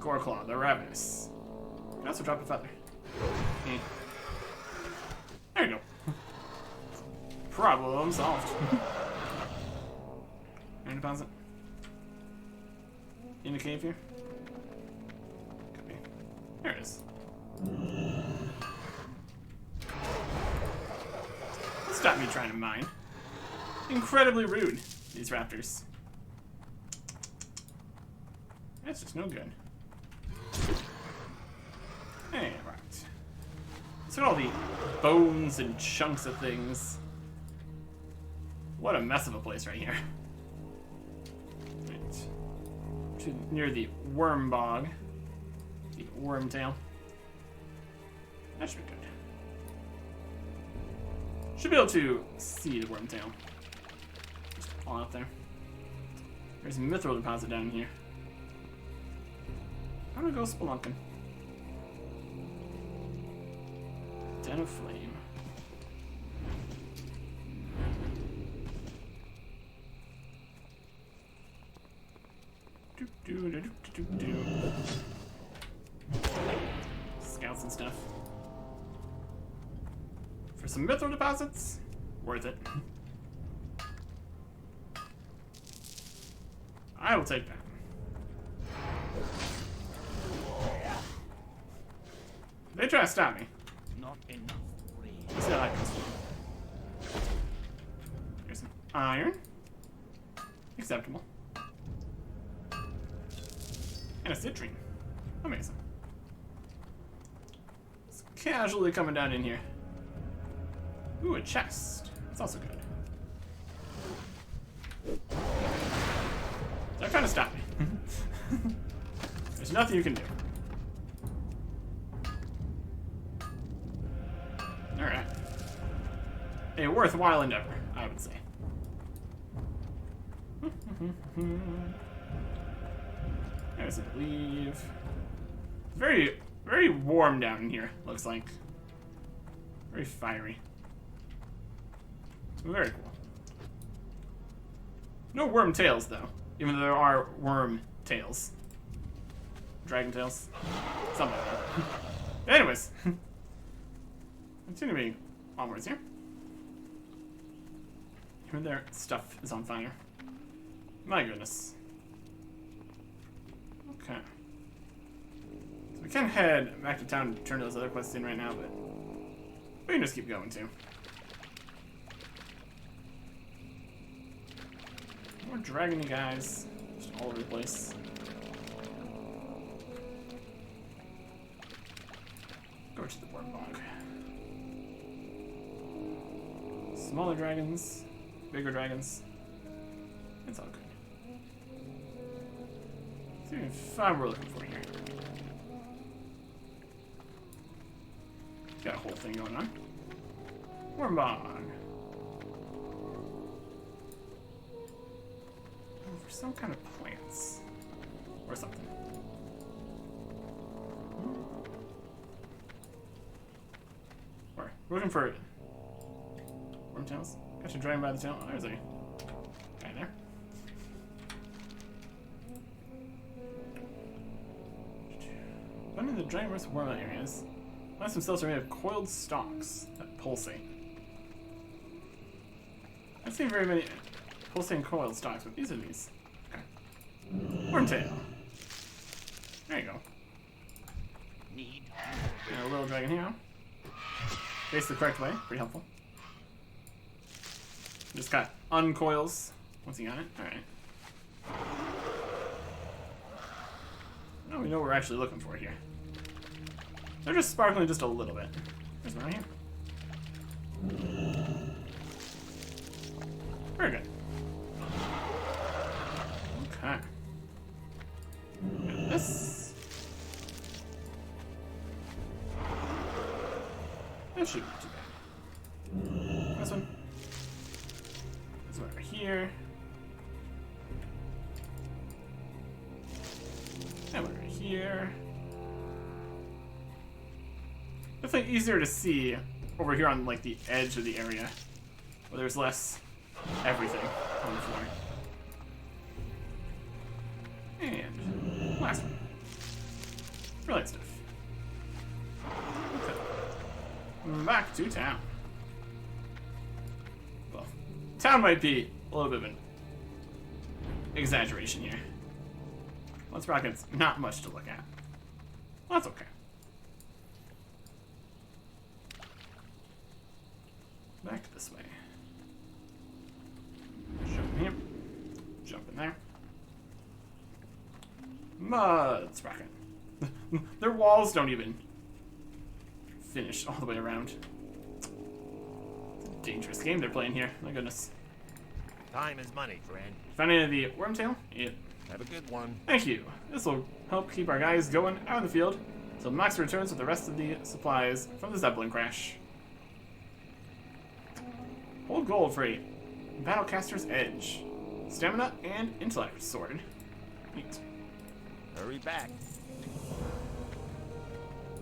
Goreclaw, the Ravenous. You can also drop a feather. Eh. There you go. Problem solved. Iron deposit. In the cave here? Could be. There it is. Stop me trying to mine. Incredibly rude, these raptors. That's just no good. Hey, right. Look at all the bones and chunks of things. What a mess of a place right here. Right. Near the worm bog. The wormtail. That should be good. Should be able to see the wormtail. Just all out there. There's a mithril deposit down here. I'm gonna go spelunking. Den of Flame. Scouts and stuff. For some mithril deposits, worth it. I will take that. They try to stop me. Not enough rain. Let's see how that goes. Here's some iron. Acceptable. And a citrine. Amazing. It's casually coming down in here. Ooh, a chest. That's also good. That kind of stopped me. There's nothing you can do. Alright. A worthwhile endeavor, I would say. There's a leave. It's very, very warm down in here, looks like. Very fiery. Very cool. No worm tails, though. Even though there are worm tails. Dragon tails. Something like that. Anyways. Continuing onwards here. Even their stuff is on fire. My goodness. Okay. So we can head back to town to turn those other quests in right now, but we can just keep going too. More dragony guys. Just all over the place. Go to the worm bog. Smaller dragons, bigger dragons. It's all good. See if we're looking for here. Got a whole thing going on. Worm bog. For some kind of plants. Or something. Or, we're looking for worm tails. Got you dragging by the tail. Oh, there's a guy there. Finding the giant worm areas. Plants themselves are made of coiled stalks that pulsate. I haven't seen very many pulsating coiled stalks, but these are these. Okay. Wormtail. There you go. Need And a little dragon here. Face the correct way. Pretty helpful. Just got uncoils once you got it. Alright. Now we know what we're actually looking for here. They're just sparkling just a little bit. There's one right here. Very good. Okay. And this. That shouldn't be too bad. This one. This one over here. That one right here. Definitely easier to see over here on like the edge of the area, where there's less everything on the floor. And last one. Relight stuff. Okay. Back to town. Well, town might be a little bit of an exaggeration here. Well, Sprocket's not much to look at. Well, that's okay. Back this way. Jump in here. Jump in there. Mud Sprocket. Their walls don't even finish all the way around. It's a dangerous game they're playing here. My goodness. time is money, friend. Found any of the wormtail? Yeah. Have a good one. Thank you. This will help keep our guys going out in the field until Max returns with the rest of the supplies from the Zeppelin crash. Hold gold for a Battlecaster's Edge. Stamina and intellect sword. Neat. Hurry back.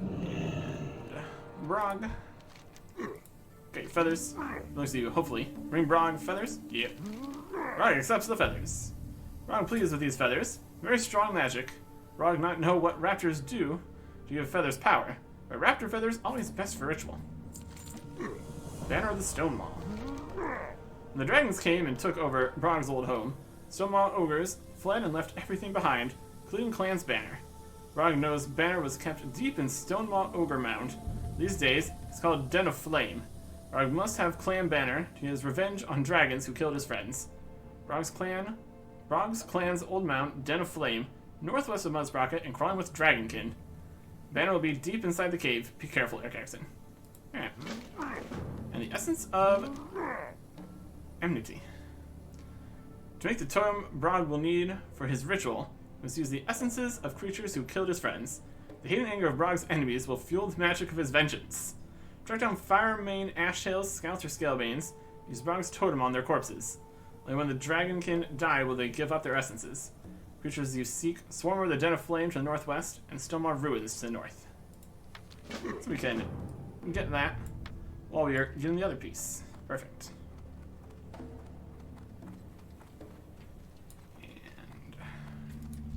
And Brog. Okay, feathers. Looks like you hopefully bring Brog feathers. Yep. Brog accepts the feathers. Brog pleased with these feathers. Very strong magic. Brog not know what raptors do to give feathers power, but raptor feathers always best for ritual. Banner of the Stone Maw. When the dragons came and took over Brog's old home, Stone Maw ogres fled and left everything behind, including Clan's banner. Brog knows banner was kept deep in Stone Maw ogre mound. These days, it's called Den of Flame. Brog must have clan banner to get his revenge on dragons who killed his friends. Brog's clan's old mound, Den of Flame, Northwest of Mud Sprocket and crawling with Dragonkin. Banner will be deep inside the cave. Be careful, Eric Erickson. Alright. And the essence of enmity. To make the totem Brog will need for his ritual, he must use the essences of creatures who killed his friends. The hidden anger of Brog's enemies will fuel the magic of his vengeance. Track down Firemane, Ashtails, Scouts, or Scalebanes. Use Brog's totem on their corpses. Only when the Dragonkin die will they give up their essences. Creatures you seek swarm over the Den of Flame to the northwest and Stonemar Ruins to the north. So we can get that while we are getting the other piece. Perfect.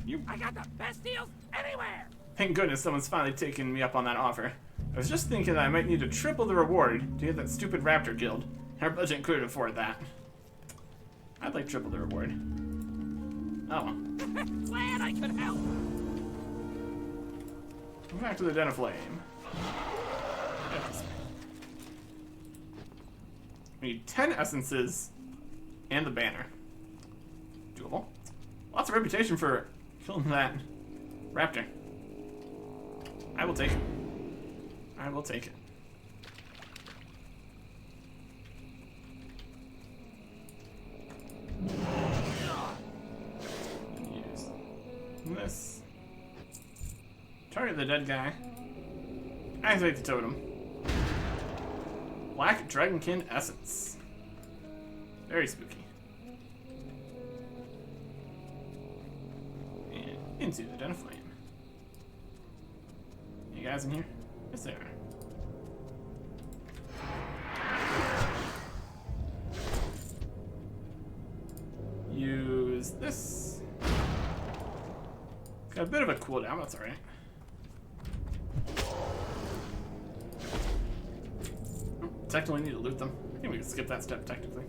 And I got the best deals anywhere. thank goodness someone's finally taken me up on that offer. I was just thinking that I might need to triple the reward to get that stupid raptor killed. Our budget couldn't afford that. I'd like triple the reward. Oh well. Glad I could help. Back to the Den of Flame. We need 10 essences and the banner. Doable. Lots of reputation for killing that raptor. I will take it. I will take it. Use this. Target the dead guy. Activate the totem. Black Dragonkin Essence. Very spooky. And into the Den of Flame. You guys in here? Yes, there are. Use this. It's got a bit of a cooldown, that's alright. Technically need to loot them. I think we can skip that step technically.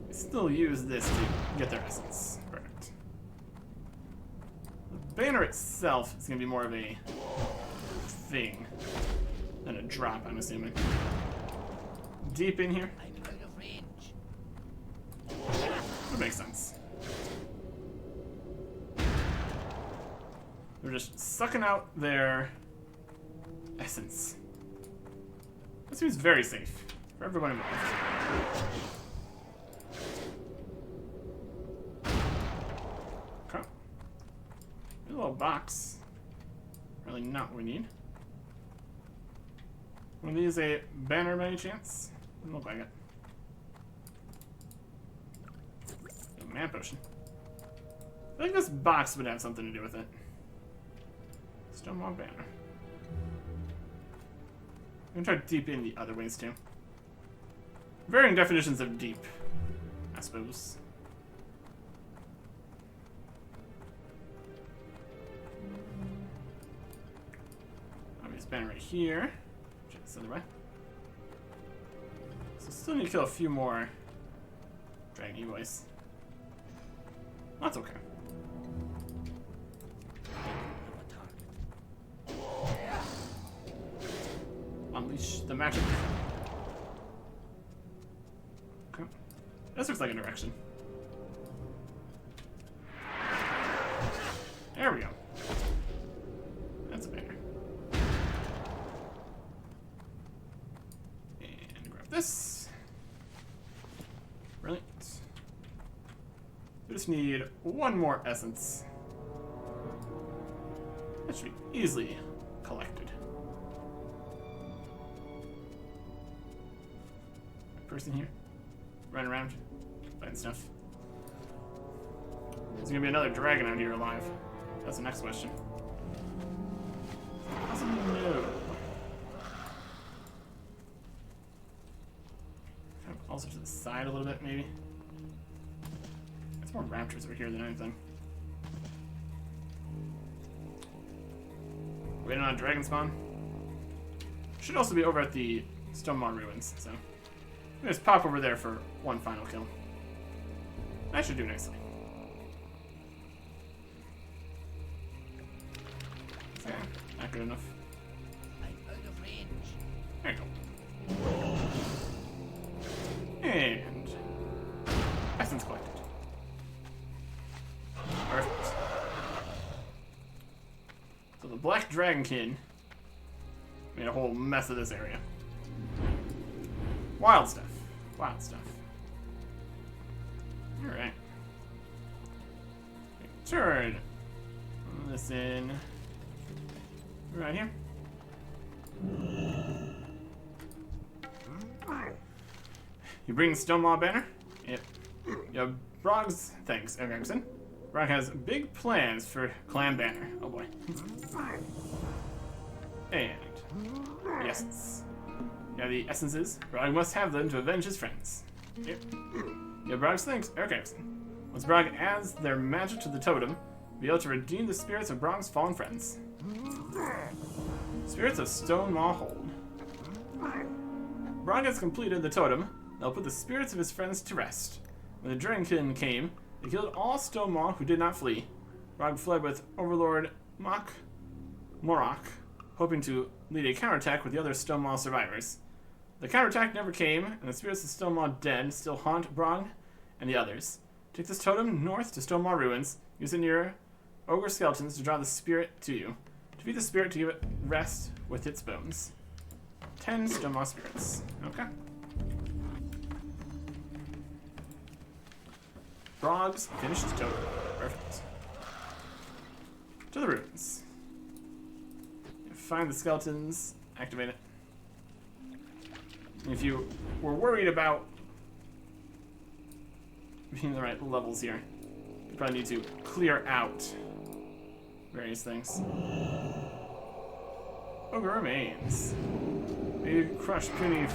We still use this to get their essence. Perfect. The banner itself is going to be more of a thing than a drop, I'm assuming. Deep in here. I'm out of range. That makes sense. They're just sucking out their essence. That seems very safe for everyone involved. Okay. A little box. Really not what we need. One of these a banner by any chance? Doesn't look like it. A man potion. I think this box would have something to do with it. Stonewall banner. I'm gonna try deep in the other ways too. Varying definitions of deep, I suppose. Obvious banner right here. Check this other way. So still need to kill a few more dragon boys. That's okay. Unleash the magic. Okay. This looks like a direction. There we go. That's a banner. And grab this. Brilliant. We just need one more essence. That should be easily collected. Person here, running around, fighting stuff. There's gonna be another dragon out here alive. That's the next question. No. Kind of also to the side a little bit, maybe. There's more raptors over here than anything. Waiting on a dragon spawn. Should also be over at the Stonemar Ruins, so. Just pop over there for one final kill. That should do nicely. Okay, not good enough. I'm out of range. There you go. And Black Dragonkin made a whole mess of this area. Wild stuff. Wild stuff. Alright. Turn this in right here. You bring Stonemaw banner? Yep. Yeah, Brog's thanks, Erickson. Brog has big plans for Clan Banner. Oh boy. And yes. Yeah, the essences. Brog must have them to avenge his friends. Yep. Yeah, Brog's thanks, Erickson. Once Brog adds their magic to the totem, be able to redeem the spirits of Brog's fallen friends. Spirits of Stonemaw Hold. Brog has completed the totem. They'll put the spirits of his friends to rest. When the Dragonkin came, they killed all Stonemaw who did not flee. Brog fled with Overlord Morak, hoping to lead a counterattack with the other Stonemaw survivors. The counterattack never came, and the spirits of Stonemaw dead still haunt Brog and the others. Take this totem north to Stonemaw Ruins, using your ogre skeletons to draw the spirit to you. Defeat the spirit to give it rest with its bones. 10 Stonemaw spirits. Okay. Brog's finished totem. Perfect. To the ruins. Find the skeletons, activate it. If you were worried about being the right levels here, you probably need to clear out various things. Ogre remains. Big crush puny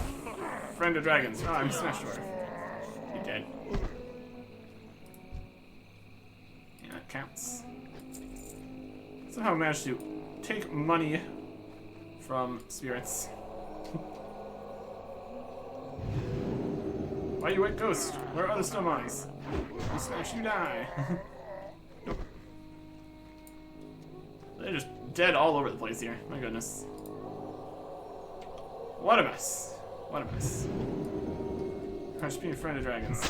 friend of dragons. Oh, I'm smashed dwarf. He dead. Yeah, that counts. Somehow managed to take money from spirits. Why you wet ghost? Where are the Stonemaws? You smash, you die. Nope. They're just dead all over the place here. My goodness. What a mess. What a mess. I should be a friend of dragons.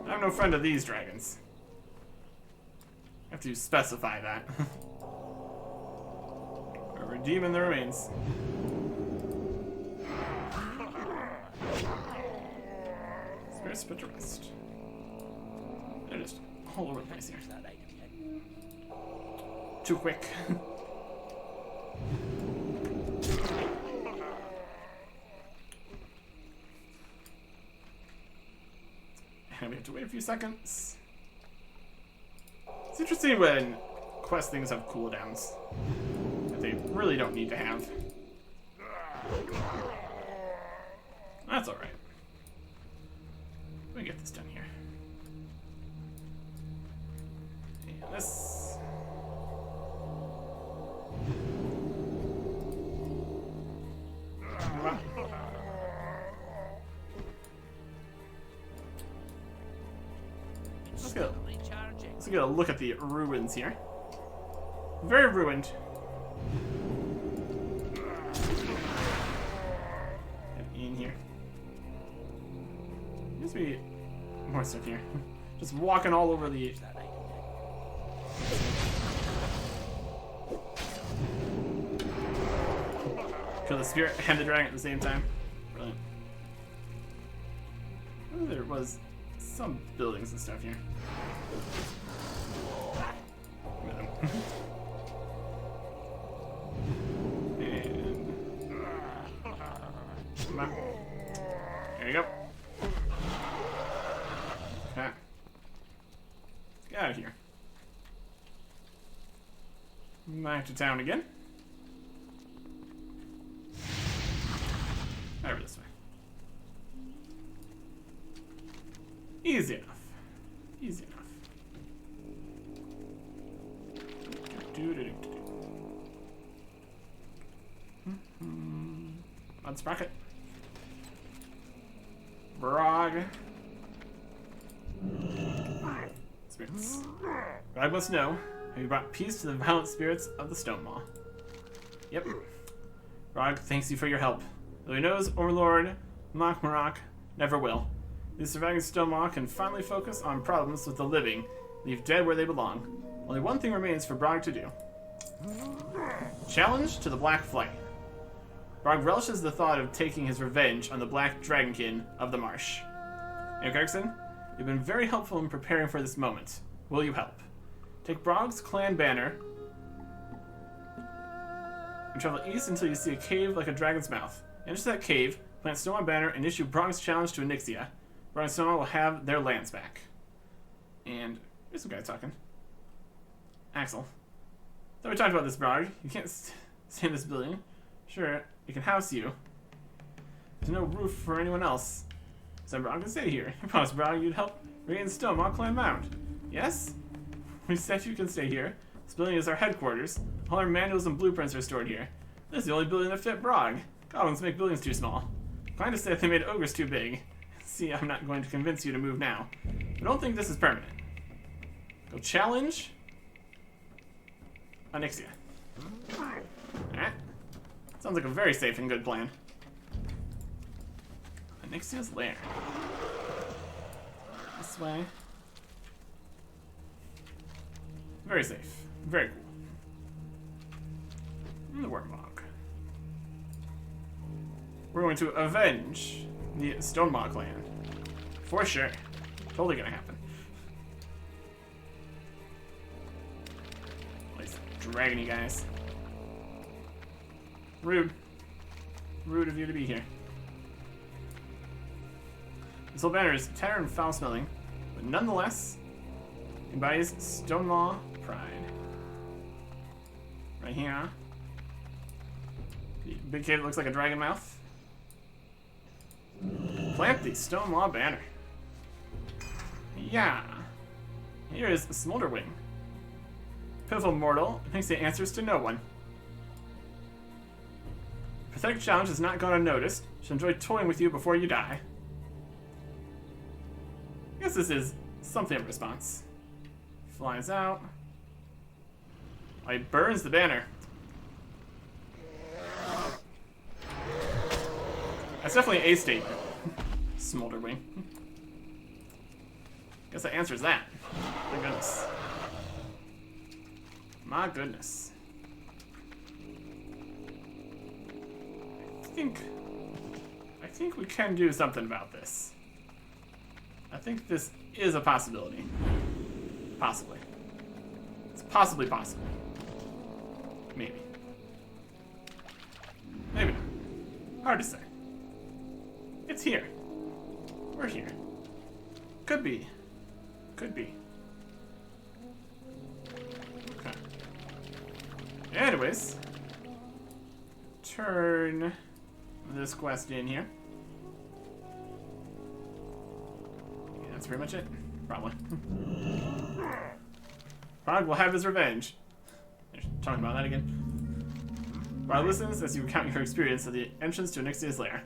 I'm no friend of these dragons. I have to specify that. We're redeeming the remains. Spirits put to rest. They're just all over the place here. Too quick. And we have to wait a few seconds. It's interesting when quest things have cooldowns that they really don't need to have. That's alright. Let me get this done here. And this. Let's get a look at the ruins here. Very ruined. And in here. There's be more stuff here. Just walking all over the. Kill the spirit and the dragon at the same time. Brilliant. Oh, there was some buildings and stuff here. And come on. There you go. Okay. Let's get out of here. Back to town again. Over this way. Easy enough. Easy enough. On Sprocket. Brog. Spirits. Brog must know. Have you brought peace to the violent spirits of the Stonemaw? Yep. Brog thanks you for your help. Though he knows Overlord Morak never will. The surviving Stonemaw can finally focus on problems with the living, leave dead where they belong. Only one thing remains for Brog to do. Challenge to the Black Flight. Brog relishes the thought of taking his revenge on the Black Dragonkin of the Marsh. Erickson, you've been very helpful in preparing for this moment. Will you help? Take Brog's clan banner and travel east until you see a cave like a dragon's mouth. Enter that cave, plant Snowman banner, and issue Brog's challenge to Anixia. Brog and Snowman will have their lands back. And here's some guy talking. Axel. Thought we talked about this, Brog. You can't stay in this building. Sure, it can house you. There's no roof for anyone else. So Brog can stay here. I promised Brog you'd help regain Stonemaw Clan Mound. Yes? We said you can stay here. This building is our headquarters. All our manuals and blueprints are stored here. This is the only building that fit Brog. Goblins make buildings too small. Fine to say they made ogres too big. See, I'm not going to convince you to move now. I don't think this is permanent. Go challenge Anixia. Alright. Sounds like a very safe and good plan. Anixia's lair. This way. Very safe. Very cool. And the Wormhog. We're going to avenge the Stonemaw clan. For sure. Totally gonna happen. At least dragony guys. Rude. Rude of you to be here. This whole banner is tattered and foul-smelling, but nonetheless embodies Stonemaw pride. Right here. The big cave that looks like a dragon mouth. Plant the Stonemaw banner. Yeah. Here is Smolderwing. Pitiful mortal thinks the answers to no one. Pathetic challenge has not gone unnoticed. She'll enjoy toying with you before you die. I guess this is something of a response. Flies out. Oh, he burns the banner. That's definitely a statement. Smolderwing. Guess that answers that. My goodness. My goodness. I think we can do something about this. I think this is a possibility. Possibly. It's possibly possible. Maybe. Maybe not. Hard to say. It's here. We're here. Could be. Could be. Okay. Anyways. Turn this quest in here. Yeah, that's pretty much it. Probably. Brog will have his revenge. They're talking about that again. Brog listens as you recount your experience at the entrance to Anixia's lair.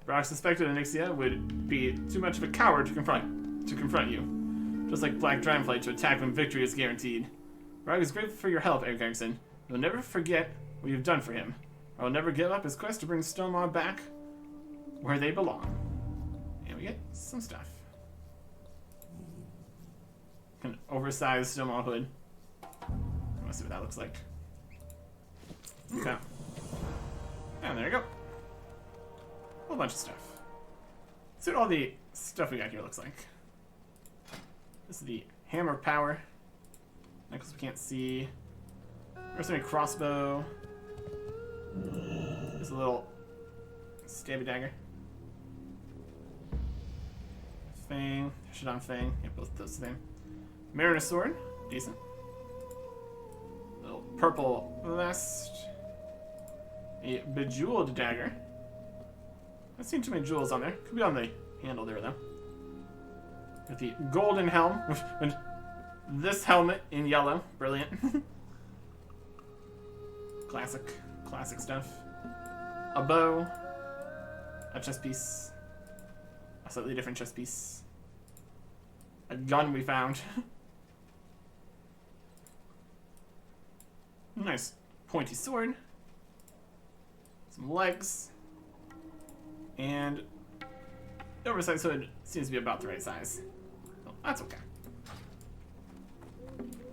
Brog suspected Anixia would be too much of a coward to confront you. Just like Black Dragonflight to attack when victory is guaranteed. Brog is grateful for your help, Eric Erickson. You'll never forget what you've done for him. I will never give up his quest to bring Stonemaw back where they belong. And we get some stuff. An oversized Stonemaw hood. Let's see what that looks like. Okay. And there you go. A whole bunch of stuff. Let's see what all the stuff we got here looks like. This is the hammer power. Necklace we can't see. Mercenary crossbow. There's a little stabby dagger. Fang. Shadon Fang. Yeah, both those the same. Mariner sword. Decent. Little purple vest. A bejeweled dagger. I've seen too many jewels on there. Could be on the handle there, though. With the golden helm. With this helmet in yellow. Brilliant. Classic stuff. A bow. A chest piece. A slightly different chest piece. A gun we found. Nice pointy sword. Some legs. And the oversized hood seems to be about the right size. So that's okay.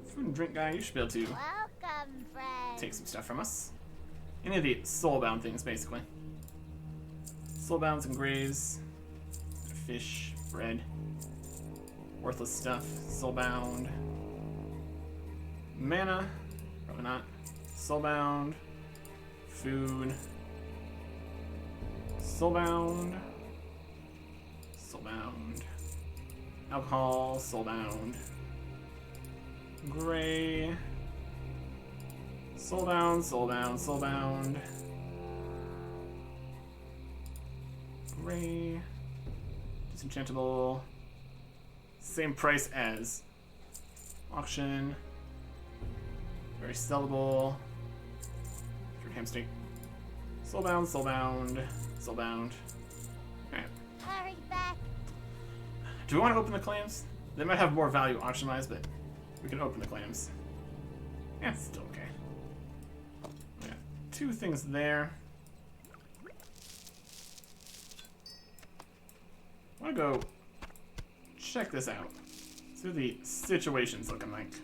Food and drink guy, you should be able to Welcome friend. take some stuff from us. Any of the soulbound things, basically. Soulbound, some graves, fish, bread, worthless stuff, soulbound, mana, probably not, soulbound, food, soulbound, soulbound, alcohol, soulbound, gray, soulbound, soulbound, soulbound, gray, disenchantable, same price as auction, very sellable, through hamster, soulbound, soulbound, soulbound. Alright. Hurry back. Do we want to open the claims? They might have more value auction-wise, but we can open the claims. Yeah, it's still okay. We got 2 things there. I want to go check this out. See what the situation's looking like.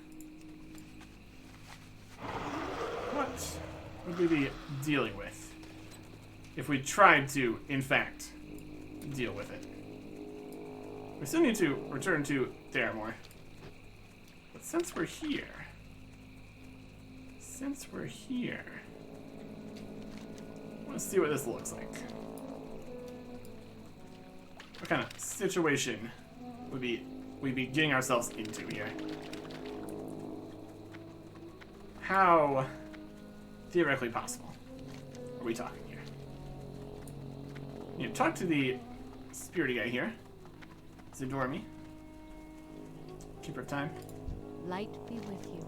What would we be dealing with if we tried to, in fact, deal with it? We still need to return to Theramore. But since we're here, I want to see what this looks like. What kind of situation would we be getting ourselves into here? How theoretically possible are we talking here? You know, talk to the spirity guy here. Zadormi. Keeper of time. Light be with you.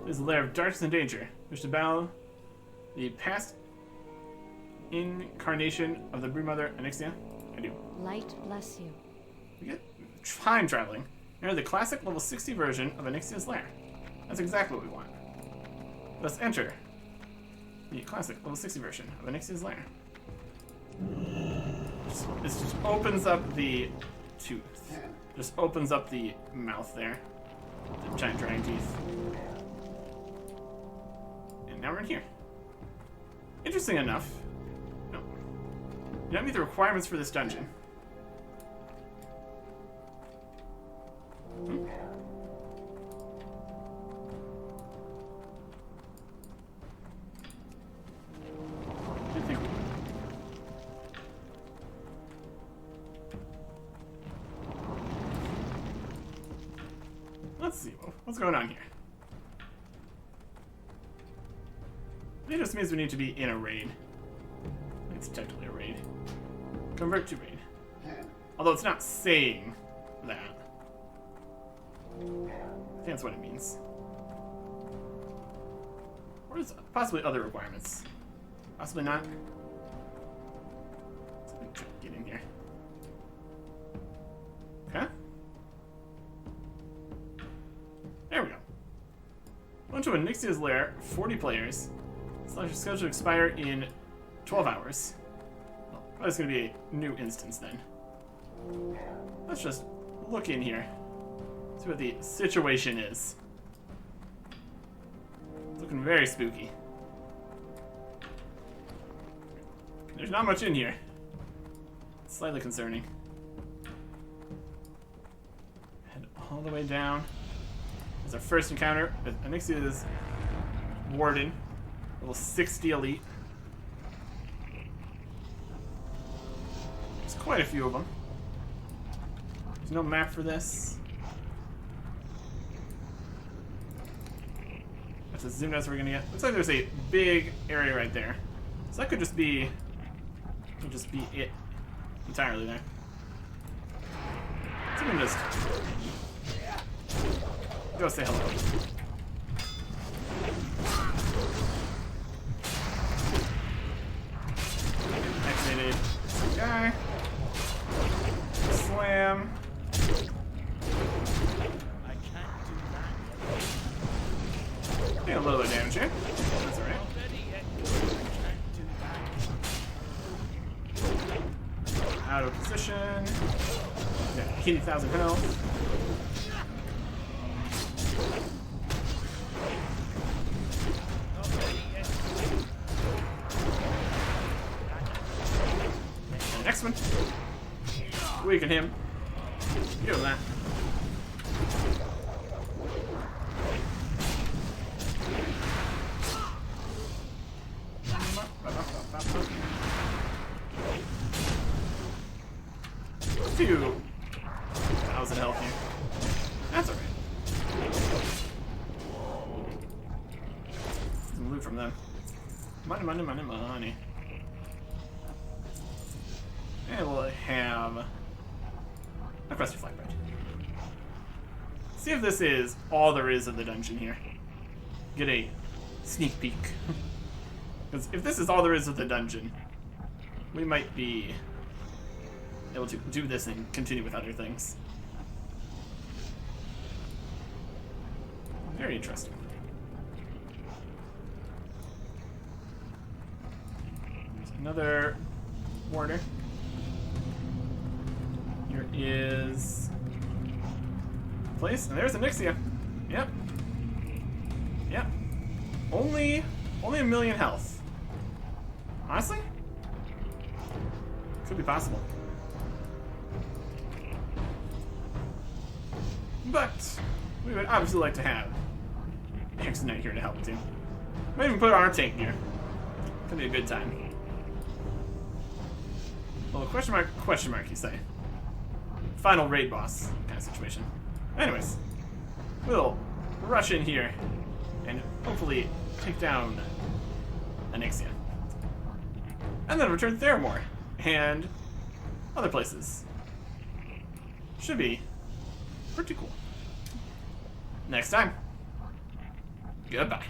This is the lair of darkness and danger. Wish to battle the past incarnation of the Broodmother Anixia? I do. Light bless you. We get time traveling. Enter the classic level 60 version of Anixia's lair. That's exactly what we want. Let's enter the classic level 60 version of Anixia's lair. This just opens up the tooth. Just opens up the mouth there. The giant dragon teeth. And now we're in here. Interesting enough. No. You don't meet the requirements for this dungeon. I think we would. Let's see what's going on here. I think it just means we need to be in a raid. It's technically a raid. Convert to raid. Although it's not saying that. I think that's what it means. Or there's possibly other requirements. Possibly not. Let's try to get in here. Okay. There we go. Went to Anixia's lair, 40 players. Slash scheduled to expire in 12 hours. Well, probably going to be a new instance then. Let's just look in here. See what the situation is. It's looking very spooky. There's not much in here. It's slightly concerning. Head all the way down. It's our first encounter with Anixia's warden. Level 60 elite. There's quite a few of them. There's no map for this. That's as zoomed as we're gonna get. Looks like there's a big area right there. So that could just be it entirely there. So we can just go say hello. Activated guy. Slam. I can't do that. Take a little bit of damage here. That's alright. Already yet. I can't do that. Out of position. Yeah, 80,000 health. Next one. Weaken him. Give him that. Phew. 1,000 health here. That's alright. Some loot from them. Money, money, money, money. And we'll have a crusty flatbread. See if this is all there is of the dungeon here. Get a sneak peek. Because if this is all there is of the dungeon, we might be able to do this and continue with other things. Very interesting. There's another warder. Here is a place, and there's Anixia. Yep. Yep. Only 1 million health. Honestly? Could be possible. But we would obviously like to have Hexen Knight here to help too. Might even put our tank here. Could be a good time. Well, question mark, you say. Final raid boss kind of situation. Anyways, we'll rush in here and hopefully take down Anixia. And then return to Theramore and other places. Should be pretty cool. Next time. Goodbye.